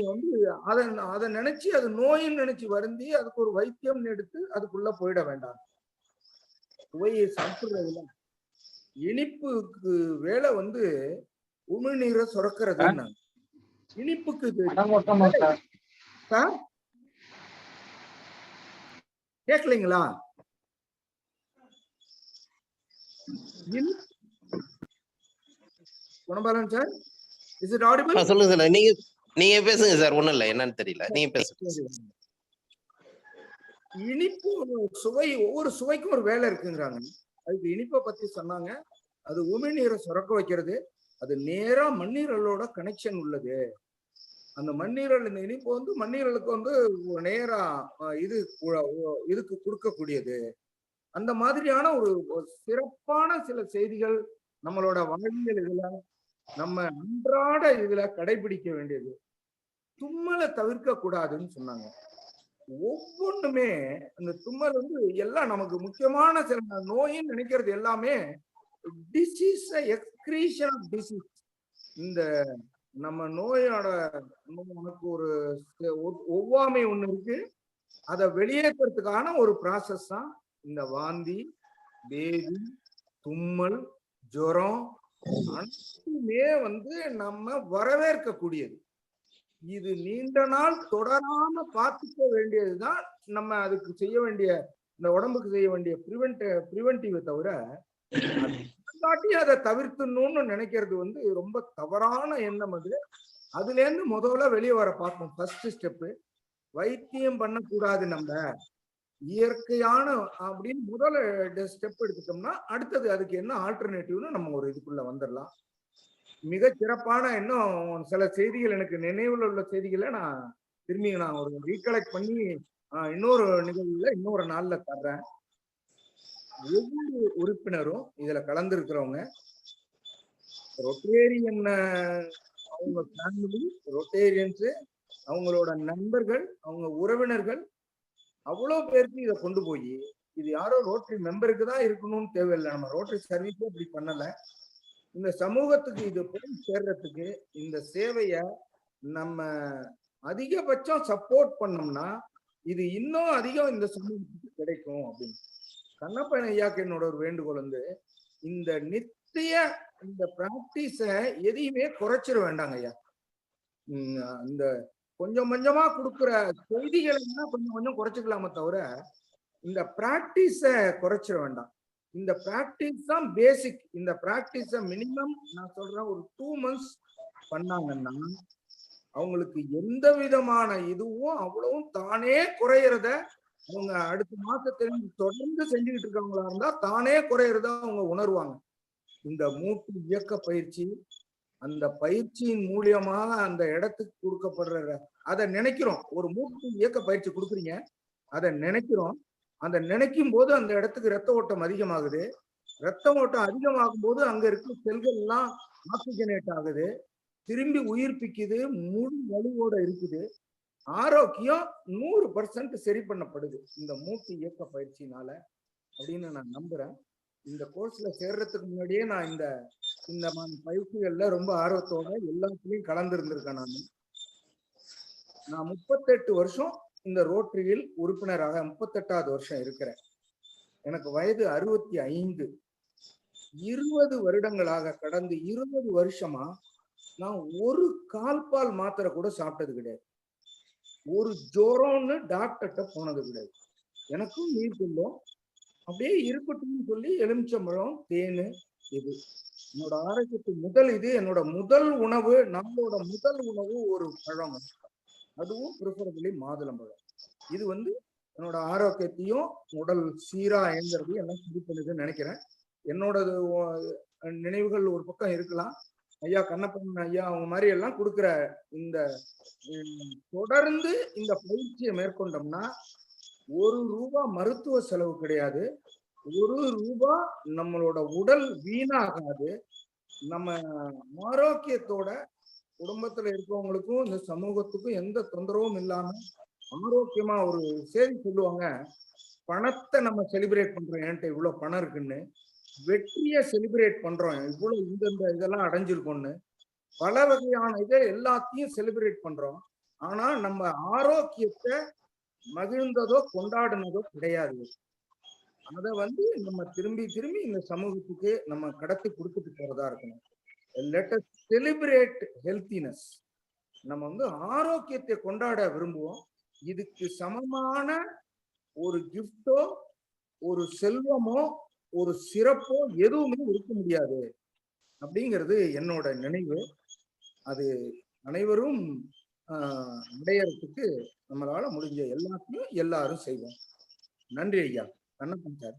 அதை நினைச்சு, அது நோயின்னு நினைச்சு வருந்தி அதுக்கு ஒரு வைத்தியம் எடுத்து அதுக்குள்ள போயிட வேண்டாம். சுவையை சாப்பிடுறதுல இனிப்புக்கு வேலை உமிழ்நீரை சுரக்கிறது. இனிப்புக்கு கேட்கலீங்களா? Gunabalan sir, is it audible?
சொல்லுங்க சார், நீங்க பேசுங்க சார். ஒண்ணும் இல்ல, என்னன்னு தெரியல, நீங்க பேசுங்க.
இனிப்பு சுவை, ஒவ்வொரு சுவைக்கும் ஒரு வேலை இருக்குங்கிறாங்க. அதுக்கு இனிப்பை பத்தி சொன்னாங்க. அது உமிழ்நீரை சுரக்க வைக்கிறது. அது நேரா மண்ணீரலோட கனெக்ஷன் உள்ளது. அந்த மண்ணீரல், இந்த இனிப்பு மண்ணீரலுக்கு நேரா இதுக்கு கொடுக்கக்கூடியது. அந்த மாதிரியான ஒரு சிறப்பான சில செய்திகள் நம்மளோட வாழ்வியல் இதுல, நம்ம அன்றாட இதுல கடைபிடிக்க வேண்டியது. தும்மலை தவிர்க்க கூடாதுன்னு சொன்னாங்க. ஒவ்வொன்றுமே அந்த தும்மல் வந்து எல்லாம் நமக்கு முக்கியமான சில நோயின்னு நினைக்கிறது எல்லாமே டிசீஸ், எக்ஸ்கிரீஷன் ஆஃப் டிசீஸ். இந்த நம்ம நோயோட நமக்கு ஒரு ஒவ்வாமை ஒண்ணு இருக்கு, அதை வெளியேற்றுறதுக்கான ஒரு ப்ராசஸ் தான் இந்த வாந்தி, பேதி, தும்மல், ஜுரம் அனைத்துமே வந்து நம்ம வரவேற்கக்கூடியது. இது நீண்ட நாள் தொடராம பார்த்துக்க வேண்டியதுதான் நம்ம அதுக்கு செய்ய வேண்டிய, இந்த உடம்புக்கு செய்ய வேண்டிய ப்ரிவென்டிவை தவிர காட்டி அதை தவிர்த்துணும்னு நினைக்கிறது வந்து ரொம்ப தவறான எண்ணம். அதுல இருந்து முதல்ல வெளியே வர பார்க்கணும். ஃபர்ஸ்ட் ஸ்டெப்பு வைத்தியம் பண்ணக்கூடாது, நம்ம இயற்கையான அப்படின்னு முதல்ல ஸ்டெப் எடுத்துட்டோம்னா அடுத்தது அதுக்கு என்ன ஆல்டர்னேட்டிவ்னு நம்ம ஒரு இதுக்குள்ள வந்துடலாம். மிக சிறப்பான இன்னும் சில செய்திகள் எனக்கு நினைவில் உள்ள செய்திகளை நான் திரும்பி நான் ஒரு ரீகலெக்ட் பண்ணி இன்னொரு நிகழ்வுல இன்னொரு நாள்ல தர்றேன். ஒவ்வொரு உறுப்பினரும் இதுல கலந்துருக்கிறவங்க ரொட்டேரியன், அவங்க ஃபேமிலி ரொட்டேரியன்ஸ், அவங்களோட நண்பர்கள், அவங்க உறவினர்கள், அவ்வளவு பேருக்கு இதை கொண்டு போய், இது யாரோ ரோட்டரி மெம்பருக்கு தான் இருக்கணும்னு தேவையில்லை. நம்ம ரோட்டரி சர்வீஸே இப்படி பண்ணல. இந்த சமூகத்துக்கு இது போய் சேர்றதுக்கு இந்த சேவைய நம்ம அதிகபட்சம் சப்போர்ட் பண்ணோம்னா இது இன்னும் அதிகம் இந்த சமூகத்துக்கு கிடைக்கும் அப்படின்னு கண்ணப்பன் ஐயாக்கு என்னோட ஒரு வேண்டுகோள் வந்து, இந்த நித்திய இந்த பிராக்டிஸ எதையுமே குறைச்சிட வேண்டாங்க ஐயா. இந்த கொஞ்சம் கொஞ்சமா கொடுக்குற செய்திகளை கொஞ்சம் கொஞ்சம் குறைச்சிக்கலாமே தவிர இந்த பிராக்டிஸ குறைச்சிட வேண்டாம். இந்த பிராக்டிஸ் தான் பேசிக். இந்த பிராக்டிஸ மினிமம் நான் சொல்றேன் ஒரு 2 months பண்ணாங்கன்னா அவங்களுக்கு எந்த விதமான இதுவும் அவ்வளவும் தானே குறையறத அவங்க அடுத்த மாசத்துல தொடர்ந்து செஞ்சுக்கிட்டு இருக்கவங்களா இருந்தா தானே குறையறத அவங்க உணர்வாங்க. இந்த மூட்டு இயக்க பயிற்சி, அந்த பயிற்சியின் மூலியமாக அந்த இடத்துக்கு கொடுக்கப்படுற அதை நினைக்கிறோம். ஒரு மூட்டு இயக்க பயிற்சி கொடுக்குறீங்க, அதை நினைக்கிறோம். அந்த நினைக்கும் போது அந்த இடத்துக்கு ரத்த ஓட்டம் அதிகமாகுது. ரத்த ஓட்டம் அதிகமாகும் போது அங்க இருக்க செல்கள் எல்லாம் ஆக்சிஜனேட் ஆகுது, திரும்பி உயிர்ப்பிக்குது, முழு வலுவோட இருக்குது. ஆரோக்கியம் 100% சரி பண்ணப்படுது இந்த மூட்டு இயக்க பயிற்சினால அப்படின்னு நான் நம்புறேன். இந்த கோர்ஸ்ல சேர்றதுக்கு முன்னாடியே நான் இந்த பயிற்சிகள்ல ரொம்ப ஆர்வத்தோட எல்லாத்துலயும் கலந்து இருந்திருக்கேன். நான் 38 வருஷம் இந்த ரோட்டரியில் உறுப்பினராக 38வது வருஷம் இருக்கிறேன். எனக்கு வயது 65. 20 வருடங்களாக கடந்த 20 வருஷமா நான் ஒரு கால்பால் மாத்திரை கூட சாப்பிட்டது கிடையாது. ஒரு ஜோரம்னு டாக்டர்கிட்ட போனது கிடையாது. எனக்கும் நீர் கொள்ளும் அப்படியே இருக்கட்டும்னு சொல்லி எலுமிச்சம்பழம், தேனு, இது என்னோட ஆரோக்கியத்துக்கு முதல் இது. என்னோட முதல் உணவு, நம்மளோட முதல் உணவு ஒரு பழம், அதுவும் ப்ரிஃபரபிளி மாதுளம்பழம். இது வந்து என்னோட ஆரோக்கியத்தையும் உடல் சீரா இயங்குறதையும் எல்லாம் சரி பண்ணுதுன்னு நினைக்கிறேன். என்னோட நினைவுகள் ஒரு பக்கம் இருக்கலாம். ஐயா கண்ணப்பன் ஐயா அவங்க மாதிரி எல்லாம் கொடுக்குற இந்த தொடர்ந்து இந்த பயிற்சியை மேற்கொண்டோம்னா ₹1 மருத்துவ செலவு கிடையாது, ₹1 நம்மளோட உடல் வீணாகாது. நம்ம ஆரோக்கியத்தோட குடும்பத்துல இருக்கவங்களுக்கும் இந்த சமூகத்துக்கும் எந்த தொந்தரவும் இல்லாம ஆரோக்கியமா ஒரு செய்தி சொல்லுவாங்க, பணத்தை நம்ம செலிப்ரேட் பண்றோம், என்கிட்ட இவ்வளவு பணம் இருக்குன்னு. வெற்றியை செலிப்ரேட் பண்றோம், இவ்வளவு இந்த இதெல்லாம் அடைஞ்சிருக்கோம்னு. பல வகையான இதை எல்லாத்தையும் செலிப்ரேட் பண்றோம். ஆனா நம்ம ஆரோக்கியத்தை மகிழ்ந்ததோ கொண்டாடினதோ கிடையாது. அதை வந்து நம்ம திரும்பி திரும்பி இந்த சமூகத்துக்கு நம்ம கடத்தி கொடுத்துட்டு போறதா இருக்கணும். Let us celebrate healthiness. நம்ம வந்து ஆரோக்கியத்தை கொண்டாட விரும்புவோம். இதுக்கு சமமான ஒரு கிஃப்டோ, ஒரு செல்வமோ, ஒரு சிறப்போ எதுவுமே இருக்க முடியாது அப்படிங்கிறது என்னோட நினைவு. அது அனைவரும் அடையறதுக்கு நம்மளால முடிஞ்ச எல்லாத்தையும் எல்லாரும் செய்வோம். நன்றி ஐயா. கண்ணப்பன் சார்.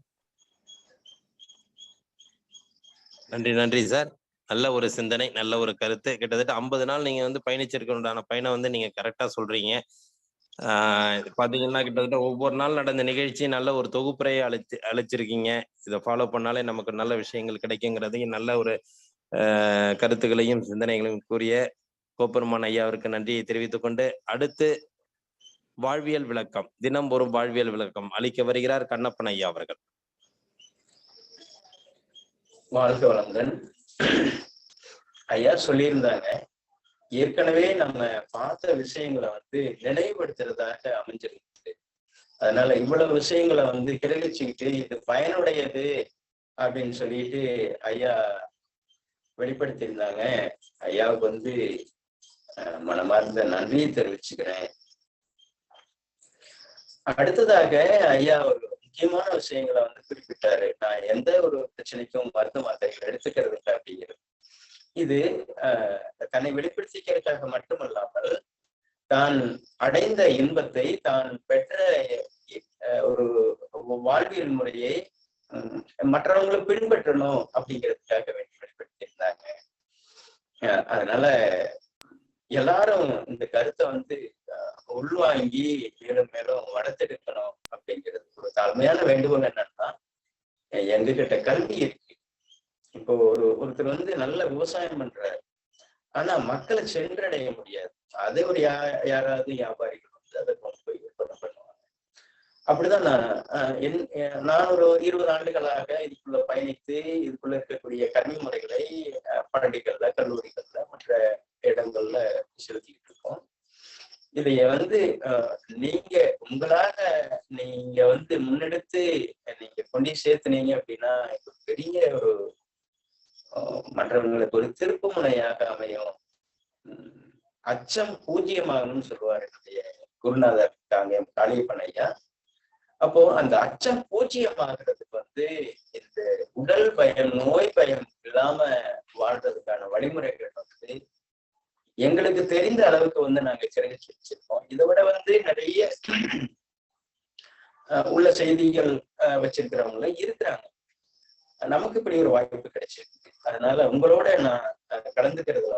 நன்றி சார். நல்ல ஒரு சிந்தனை, நல்ல ஒரு கருத்து. கிட்டத்தட்ட 50 நாள் நீங்க வந்து பயணிச்சிருக்கணுண்டான பயணம் வந்து நீங்க கரெக்டா சொல்றீங்க. பாத்தீங்கன்னா கிட்டத்தட்ட ஒவ்வொரு நாள் நடந்த நிகழ்ச்சி நல்ல ஒரு தொகுப்புரையை அழைச்சிருக்கீங்க. இதை ஃபாலோ பண்ணாலே நமக்கு நல்ல விஷயங்கள் கிடைக்குங்கிறதையும் நல்ல ஒரு கருத்துக்களையும் சிந்தனைகளையும் கூறிய கோப்பெருமான் ஐயா அவருக்கு நன்றியை தெரிவித்துக் கொண்டு, அடுத்து வாழ்வியல் விளக்கம், தினம் ஒரு வாழ்வியல் விளக்கம் அளிக்க வருகிறார் கண்ணப்பன் ஐயா அவர்கள்.
வாழ்க வளமுடன். ஐயா சொல்லியிருந்தாங்க, ஏற்கனவே நம்ம பார்த்த விஷயங்களை நினைவுபடுத்துறதாக அமைஞ்சிருக்கு. அதனால இவ்வளவு விஷயங்களை கிரகிச்சுக்கிட்டு இது பயனுடையது அப்படின்னு சொல்லிட்டு ஐயா வெளிப்படுத்தியிருந்தாங்க. ஐயாவுக்கு மனமார்ந்த நன்றியை தெரிவிச்சுக்கிறேன். அடுத்ததாக ஐயா ஒரு முக்கியமான விஷயங்களை குறிப்பிட்டாரு. நான் எந்த ஒரு பிரச்சனைக்கும் மருந்து மாத்திரைகள் எடுத்துக்கிறது இல்லை அப்படிங்கிறது. இது தன்னை வெளிப்படுத்திக்கிறதுக்காக மட்டுமல்லாமல் தான் அடைந்த இன்பத்தை, தான் பெற்ற ஒரு வாழ்வியல் முறையை மற்றவங்களை பின்பற்றணும் அப்படிங்கிறதுக்காக வெளிப்படுத்தியிருந்தாங்க. அதனால எல்லாரும் இந்த கருத்தை உள்வாங்கி மேலும் மேலும் வளர்த்தெடுக்கணும் அப்படிங்கிறது ஒரு தாழ்மையான வேண்டுகோள். என்னன்னா, எங்ககிட்ட கல்வி இருக்கு. இப்போ ஒருத்தர் நல்ல விவசாயம் பண்றாரு, ஆனா மக்களை சென்றடைய முடியாது. அதே ஒரு யாராவது வியாபாரிகள் அதை கொண்டு போய் விற்பனை பண்ணுவாங்க. அப்படிதான் நான் ஒரு 20 ஆண்டுகளாக இதுக்குள்ள பயணித்து இதுக்குள்ள இருக்கக்கூடிய கல்வி முறைகளை பள்ளிகள்ல, கல்லூரிகள்ல, மற்ற இடங்கள்ல செலுத்திக்கிட்டு இருக்கோம். இதைய நீங்க உங்களாக நீங்க முன்னெடுத்து நீங்க கொண்டு சேர்த்துனீங்க அப்படின்னா பெரிய ஒரு மற்றவங்களுக்கு ஒரு திருப்பு முனையாக அமையும். அச்சம் பூஜ்யமாகணும்னு சொல்லுவார் என்னுடைய குருநாதர் காளியப்பன் ஐயா. அப்போ அந்த அச்சம் பூஜ்யமாகிறதுக்கு இந்த உடல் பயம், நோய் பயம் இல்லாம வாழ்றதுக்கான வழிமுறைகள் எங்களுக்கு தெரிந்த அளவுக்கு நாங்க கிரகிச்சு வச்சிருக்கோம். இதை விட நிறைய உள்ள செய்திகள் வச்சிருக்கிறவங்க இருக்கிறாங்க. நமக்கு இப்படி ஒரு வாய்ப்பு கிடைச்சிருக்கு. அதனால உங்களோட நான் கலந்துக்கிறதுல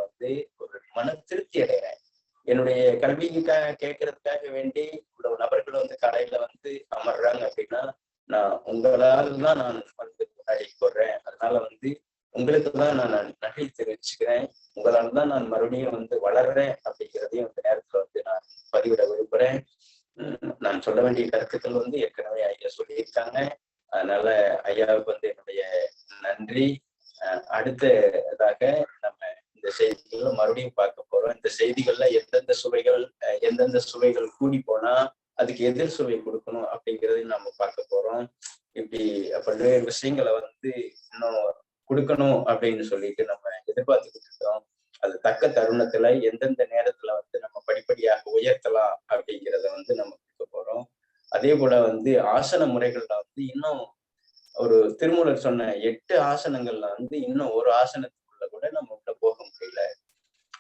ஒரு மன திருப்தி அடைகிறேன். என்னுடைய கல்விக்காக கேட்கறதுக்காக வேண்டி இவ்வளவு நபர்கள் கடையில அமர்றாங்க அப்படின்னா நான் உங்களால் தான் நான் முன்னாடி போடுறேன். அதனால உங்களுக்கு தான் நான் நன்றி தெரிவிச்சுக்கிறேன். உங்களால் தான் நான் மறுபடியும் வளர்றேன் அப்படிங்கிறதையும் இந்த நேரத்துல நான் பதிவிட விரும்புறேன். நான் சொல்ல வேண்டிய கருத்துக்கள் ஏற்கனவே ஐயா சொல்லியிருக்காங்க. அதனால ஐயாவுக்கு என்னுடைய நன்றி. அடுத்ததாக நம்ம இந்த செய்திகளை மறுபடியும் பார்க்க போறோம். இந்த செய்திகள்ல எந்தெந்த சுவைகள் கூடி போனா அதுக்கு எதிர் சுவை கொடுக்கணும் அப்படிங்கிறதையும் நம்ம பார்க்க போறோம். இப்படி பல்வேறு விஷயங்களை இன்னும் கொடுக்கணும் அப்படின்னு சொல்லிட்டு நம்ம எதிர்பார்த்துக்கிட்டு இருக்கோம். அது தக்க தருணத்துல எந்தெந்த நேரத்துல நம்ம படிப்படியாக உயர்த்தலாம் அப்படிங்கிறத நம்ம கொடுக்க போறோம். அதே போல ஆசன முறைகள்ல இன்னும் ஒரு திருமூலர் சொன்ன 8 ஆசனங்கள்ல இன்னும் ஒரு ஆசனத்துக்குள்ள கூட நம்ம உள்ள போக முடியல.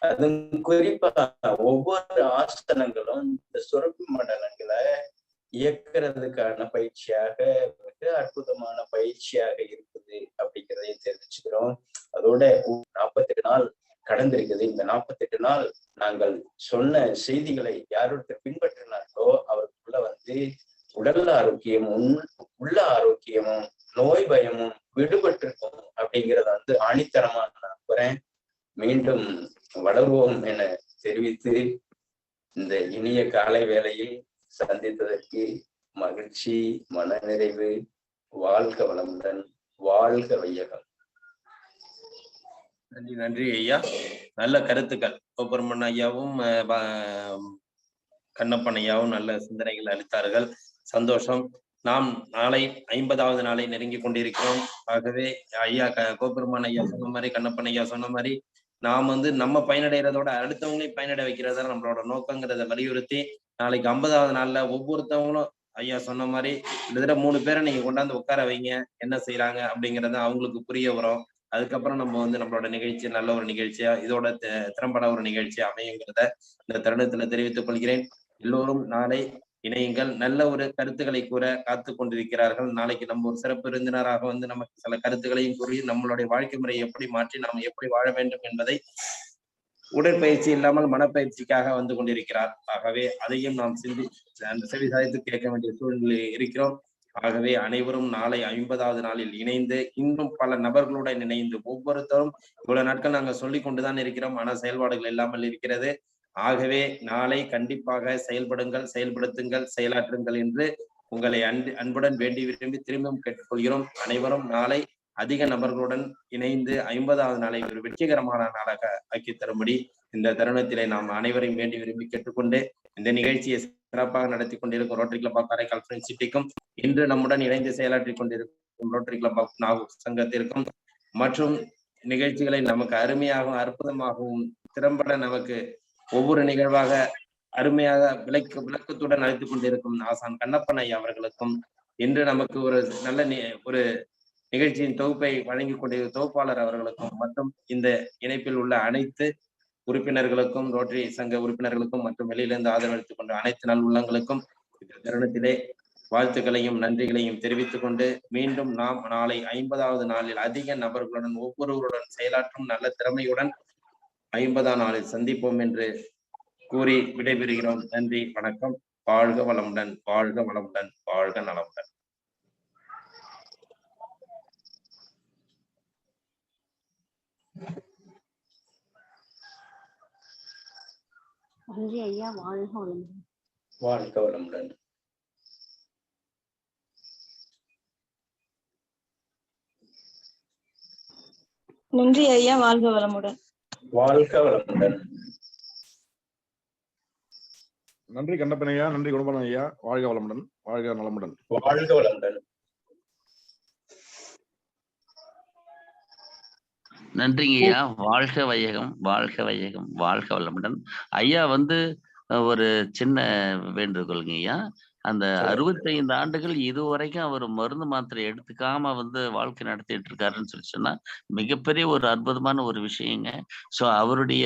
அது குறிப்பா ஒவ்வொரு ஆசனங்களும் இந்த சுரப்பி மண்டலங்களை இயக்குறதுக்கான பயிற்சியாக மிக அற்புதமான பயிற்சியாக இருக்குது அப்படிங்கிறதையும் தெரிவிச்சுக்கிறோம். அதோட 48 நாள் கடந்திருக்குது. இந்த 48 நாள் நாங்கள் சொன்ன செய்திகளை யாரொருத்தர் பின்பற்றினார்களோ அவருக்குள்ள உடல் ஆரோக்கியமும் உள்ள ஆரோக்கியமும் நோய் பயமும் விடுபட்டிருக்கும் அப்படிங்கிறத ஆணித்தரமா நான் நம்புறேன். மீண்டும் வளர்வோம் என தெரிவித்து இந்த இனிய காலை வேளையில் சந்தித்ததற்கு மகிழ்ச்சி, மனநிறைவு. வாழ்க வளமுடன், வாழ்க வையகம்.
நன்றி நன்றி ஐயா. நல்ல கருத்துக்கள். கோபுரமன் ஐயாவும் கண்ணப்பன் ஐயாவும் நல்ல சிந்தனைகள் அளித்தார்கள். சந்தோஷம். நாம் நாளை 50வது நாளை நெருங்கி கொண்டிருக்கிறோம். ஆகவே ஐயா கோபுரமன் ஐயா சொன்ன மாதிரி, கண்ணப்பன் ஐயா சொன்ன மாதிரி நாம் நம்ம பயனடைகிறதோட அடுத்தவங்களையும் பயனடை வைக்கிறதா நம்மளோட நோக்கங்கிறத வலியுறுத்தி நாளைக்கு 50வது நாள்ல ஒவ்வொருத்தவங்களும் ஐயா சொன்ன மாதிரி கிட்டத்தட்ட 3 பேரை நீங்க கொண்டாந்து உட்கார வைங்க, என்ன செய்யறாங்க அப்படிங்கிறத அவங்களுக்கு புரிய வரும். அதுக்கப்புறம் நம்ம நம்மளோட நிகழ்ச்சி நல்ல ஒரு நிகழ்ச்சியா, இதோட திறம்பட ஒரு நிகழ்ச்சியா அமையுங்கிறத இந்த தருணத்துல தெரிவித்துக் கொள்கிறேன். எல்லோரும் நாளை இணையுங்கள். நல்ல ஒரு கருத்துக்களை கூற காத்து கொண்டிருக்கிறார்கள். நாளைக்கு நம்ம ஒரு சிறப்பு விருந்தினராக நமக்கு சில கருத்துக்களையும் கூறி நம்மளுடைய வாழ்க்கை முறையை எப்படி மாற்றி நாம் எப்படி வாழ வேண்டும் என்பதை உடற்பயிற்சி இல்லாமல் மனப்பயிற்சிக்காக கொண்டிருக்கிறார். ஆகவே அதையும் நாம் செவி சாய்த்து கேட்க வேண்டிய சூழ்நிலை இருக்கிறோம். ஆகவே அனைவரும் நாளை 50வது நாளில் இணைந்து இன்னும் பல நபர்களுடன் இணைந்து ஒவ்வொருத்தரும் இவ்வளவு நாட்கள் நாங்கள் சொல்லி கொண்டுதான் இருக்கிறோம். ஆனா செயல்பாடுகள் இல்லாமல் இருக்கிறது. ஆகவே நாளை கண்டிப்பாக செயல்படுங்கள், செயல்படுத்துங்கள், செயலாற்றுங்கள் என்று உங்களை அன்புடன் வேண்டி விரும்பி திரும்பவும் கேட்டுக்கொள்கிறோம். அனைவரும் நாளை அதிக நபர்களுடன் இணைந்து 50வது நாளை ஒரு வெற்றிகரமான நாளாக ஆக்கி தரும்படி இந்த தருணத்திலே நாம் அனைவரையும் வேண்டி விரும்பி கேட்டுக்கொண்டு இந்த நிகழ்ச்சியை சிறப்பாக நடத்தி கொண்டிருக்கும் Rotary club of Karaikal Friends சிட்டிக்கும், இன்று நம்முடன் இணைந்து செயலாற்றி கொண்டிருக்கும் ரோட்டரி கிளப் ஆஃப் நாகூர் சங்கத்திற்கும் மற்றும் நிகழ்ச்சிகளை நமக்கு அருமையாகவும் அற்புதமாகவும் திறம்பட நமக்கு ஒவ்வொரு நிகழ்வாக அருமையாக விளக்கத்துடன் அழைத்துக் கொண்டிருக்கும் ஆசான் கண்ணப்பன் ஐயா அவர்களுக்கும், இன்று நமக்கு ஒரு நல்ல ஒரு நிகழ்ச்சியின் தொகுப்பை வழங்கி கொண்டிருக்கும் தொகுப்பாளர் அவர்களுக்கும் மற்றும் இந்த இணைப்பில் உள்ள அனைத்து உறுப்பினர்களுக்கும், ரோட்டரி சங்க உறுப்பினர்களுக்கும் மற்றும் வெளியிலிருந்து ஆதரவளித்துக் கொண்ட அனைத்து நல் உள்ளங்களுக்கும் இந்த தருணத்திலே வாழ்த்துக்களையும் நன்றிகளையும் தெரிவித்துக் கொண்டு மீண்டும் நாம் நாளை 50வது நாளில் அதிக நபர்களுடன் ஒவ்வொருவருடன் செயலாற்றும் நல்ல திறமையுடன் 50ஆம் நாளில் சந்திப்போம் என்று கூறி விடைபெறுகிறோம். நன்றி, வணக்கம். வாழ்க வளமுடன், வாழ்க வளமுடன், வாழ்க நலமுடன்.
நன்றி ஐயா, வாழ்க வளமுடன்.
வாழ்க வளமுடன்.
நன்றி ஐயா, வாழ்க வளமுடன்.
வாழ்க வளமுடன்.
நன்றி கண்ணப்பன் ஐயா, நன்றி குணப்பன் ஐயா. வாழ்க வளமுடன், வாழ்க நலமுடன்.
வாழ்க வளமுடன்.
நன்றிங்க ஐயா. வாழ்க வையகம், வாழ்க வையகம், வாழ்க வளமுடன். ஐயா ஒரு சின்ன வேண்டுகோளுங்க ஐயா. அந்த 65 ஆண்டுகள் இதுவரைக்கும் அவர் மருந்து மாத்திரை எடுத்துக்காம வாழ்க்கை நடத்திட்டு இருக்காருன்னு சொன்னா மிகப்பெரிய ஒரு அற்புதமான ஒரு விஷயங்க. சோ அவருடைய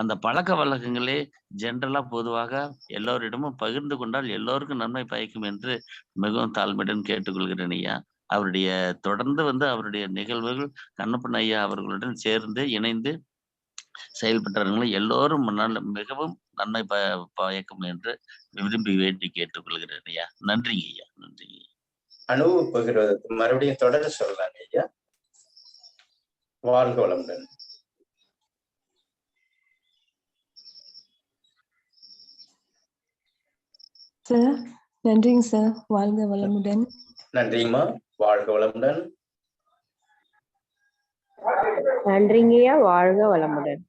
அந்த பழக்க வழக்கங்களே ஜென்ரலா பொதுவாக எல்லோரிடமும் பகிர்ந்து கொண்டால் எல்லோருக்கும் நன்மை பயக்கும் என்று மிகவும் தாழ்மையுடன் கேட்டுக்கொள்கிறேன் ஐயா. அவருடைய தொடர்ந்து அவருடைய நிகழ்வுகள் கண்ணப்பன் ஐயா அவர்களுடன் சேர்ந்து இணைந்து செயல்பட்டவர்களும் எல்லோரும் மிகவும் நன்மை பயக்கும் என்று விரும்பி வேண்டி கேட்டுக்கொள்கிறேன் ஐயா. நன்றிங்க ஐயா, நன்றிங்க.
அனுபவ பகிர்வதற்கு மறுபடியும் தொடர சொல்லலாங்க ஐயா. வாழ்க வளமுடன்.
சார் நன்றிங்க சார், வாழ்க வளமுடன்.
நன்றிங்கம்மா, வாழ்க வளமுடன்.
நன்றிங்கய்யா, வாழ்க வளமுடன்.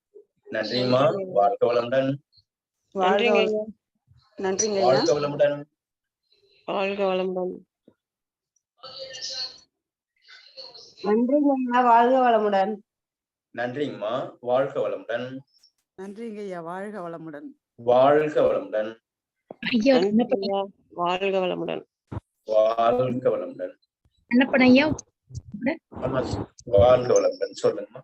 நன்றிங்கம்மா, வாழ்க வளமுடன்.
நன்றிங்க ஐயா. நன்றிங்க ஐயா,
வாழ்க வளமுடன்.
வாழ்க வளமுடன்.
நன்றிங்கய்யா, வாழ்க வளமுடன்.
நன்றிங்கம்மா, வாழ்க வளமுடன்.
நன்றிங்க ஐயா, வாழ்க வளமுடன்.
வாழ்க வளமுடன்.
ஐயா வாழ்க வளமுடன்.
வாழ்க வளமுடன்.
கண்ணப்பன் ஐயா
வாழ்க வளமுடன். சொல்லுங்கம்மா.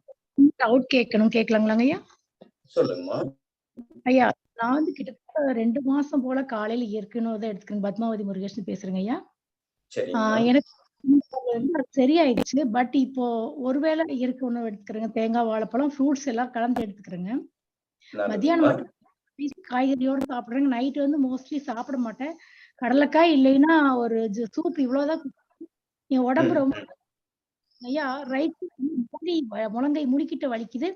டவுட் கேட்கலாங்களாங்க ஐயா?
சொல்லுங்கம்மா.
ஐயா நான் கிட்டத்தட்ட 2 மாசம் போல காலையில இயற்கை உணவு தான் எடுத்துக்கிறேன். பத்மாவதி முருகேஷன் பேசுறேங்க ஐயா. எனக்கு அது சரியாயிடுச்சு. பட் இப்போ ஒருவேளை இயற்கை உணவு எடுத்துக்கிறேங்க, தேங்காய், வாழைப்பழம், ஃப்ரூட்ஸ் எல்லாம் கலந்து எடுத்துக்கிறேங்க. மத்தியானம் மட்டும் காய்கறியோட சாப்பிடுறேங்க. நைட் மோஸ்ட்லி சாப்பிட மாட்டேன். கடலைக்காய் இல்லைன்னா ஒரு சூப், இவ்வளவுதான். என் உடம்பு ரொம்ப ஐயா ரைட் முழங்கை முடிக்கிட்ட வலிக்குது.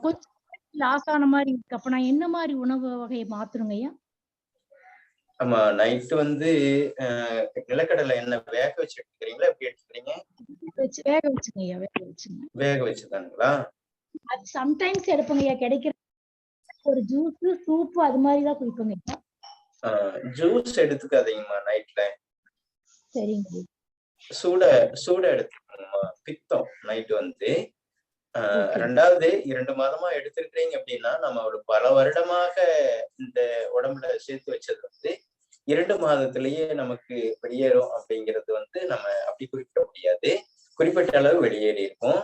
கொஞ்சம் லாஸ் ஆன மாதிரி இருக்கு. அப்ப நான் என்ன மாதிரி உணவு வகையை மாத்தணுங்க ஐயா?
ஆமா, நைட் நிலக்கடலை எண்ணெய் வேக வச்சு எடுத்துக்கிறீங்களா? எப்படி எடுத்துக்கிறீங்க?
வேக வச்சுங்க ஐயா, வேக வச்சுங்க.
வேக வச்சுதாங்களா?
அது சம்டைம்ஸ் எடுப்பங்க ஐயா. கிடைக்கிற ஒரு ஜூஸ், சூப் அது மாதிரிதான் குடிப்பங்க ஐயா.
ஜூஸ் எடுத்துக்காதீங்கம்மா நைட்ல.
சரிங்க.
சூட எடுத்துக்கணுமா, பித்தம். நைட் ரெண்டாவது 2 மாதமா எடுத்திருக்கிறீங்க அப்படின்னா நம்ம ஒரு பல வருடமாக இந்த உடம்புல சேர்த்து வச்சது 2 மாதத்திலேயே நமக்கு வெளியேறும் அப்படிங்கிறது நம்ம அப்படி குறிப்பிட முடியாது. குறிப்பிட்ட அளவு வெளியேறி இருக்கும்.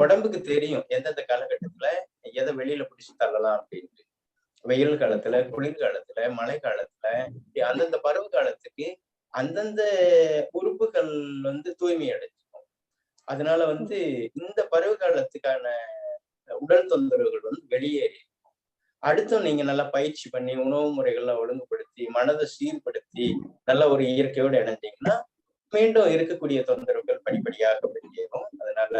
உடம்புக்கு தெரியும் எந்தெந்த காலகட்டத்துல எதை வெளியில பிடிச்சு தள்ளலாம் அப்படின்ட்டு. வெயில் காலத்துல, குளிர்காலத்துல, மழை காலத்துல, அந்தந்த பருவ காலத்துக்கு அந்தந்த உறுப்புகள் தூய்மை அடைஞ்சிடும். அதனால இந்த பருவ காலத்துக்கான உடல் தொந்தரவுகள் வெளியேறி அடுத்தும் நீங்க நல்லா பயிற்சி பண்ணி உணவு முறைகள்லாம் ஒழுங்குபடுத்தி மனதை சீர்படுத்தி நல்ல ஒரு இயற்கையோடு இணைஞ்சீங்கன்னா மீண்டும் இருக்கக்கூடிய தொந்தரவுகள் படிப்படியாக வெளியேறும். அதனால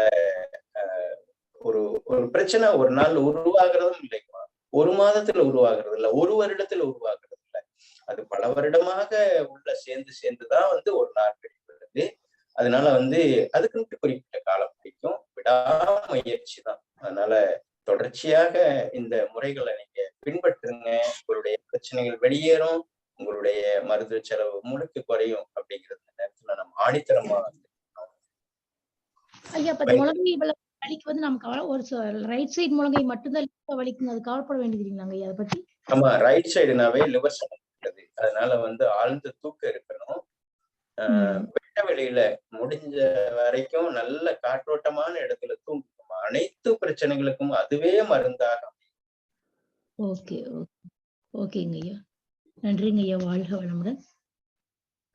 ஒரு பிரச்சனை ஒரு நாள் உருவாகிறதும் இல்லைங்களா, ஒரு மாதத்துல உருவாகிறது இல்ல, ஒரு வருடத்துல உருவாகிறது இல்ல. அது பல வருடமாக உள்ள சேர்ந்துதான் ஒரு நாள் கிடைக்கிறது. அதனால அதுக்குன்ட்டு குறிப்பிட்ட காலம் பிடிக்கும். விடாமுயற்சி தான். அதனால தொடர்ச்சியாக இந்த முறைகளை நீங்க பின்பற்றுங்க. உங்களுடைய பிரச்சனைகள் வெளியேறும், உங்களுடைய மருத்துவ செலவு முழுக்க குறையும். அப்படிங்கிறது நேரத்துல நம்ம ஆணித்தரமா
ஐயா, இப்ப முழங்கை வலிக்கு நமக்கு ஒரு ரைட் சைடு முழங்கை மட்டும்தான் வலிக்குங்க. அது கவலைப்பட வேண்டியது இல்லைங்களாங்க ஐயா அதை பத்தி?
ஆமா, ரைட் சைடுனாவே லிவர் சம்பந்தப்பட்டது. அதனால ஆழ்ந்த தூக்கம் இருக்கணும். வெட்ட வெளியில முடிஞ்ச வரைக்கும் நல்ல காற்றோட்டமான இடத்துல தூங்கணும். அனைத்து பிரச்சனைகளுக்கும் அதுவே மருந்தாக.
ஓகே ஓகேங்க ஐயா. நன்றிங்க ஐயா. வாழ்க வளமுடன்.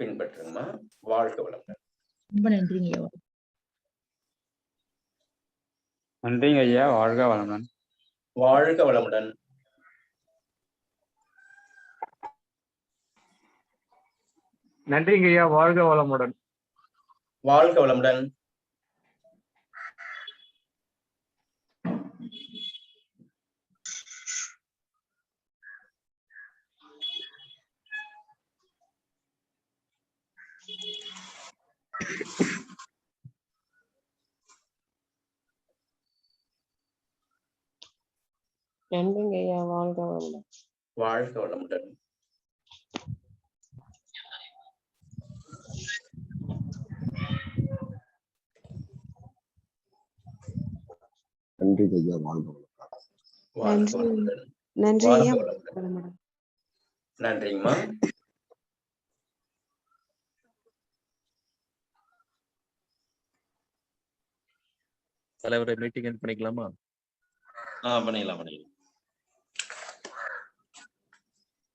பின்பற்றுங்கம்மா. வாழ்க வளமுடன்.
ரொம்ப நன்றிங்க ஐயா.
நன்றிங்க ஐயா. வாழ்க வளமுடன்.
வாழ்க வளமுடன்.
நன்றிங்க ஐயா. வாழ்க வளமுடன்.
வாழ்க வளமுடன்.
நன்றிங்க ஐயா. வாழ்க வளமுடன்.
வாழ்க வளமுடன்.
நன்றி ஐயா. வாழ்க
வளமுடன்.
நன்றி ஐயா.
நன்றிங்கம்மா.
தலைவரை மீட்டிங் பண்ணிக்கலாமா?
பண்ணிக்கலாம்.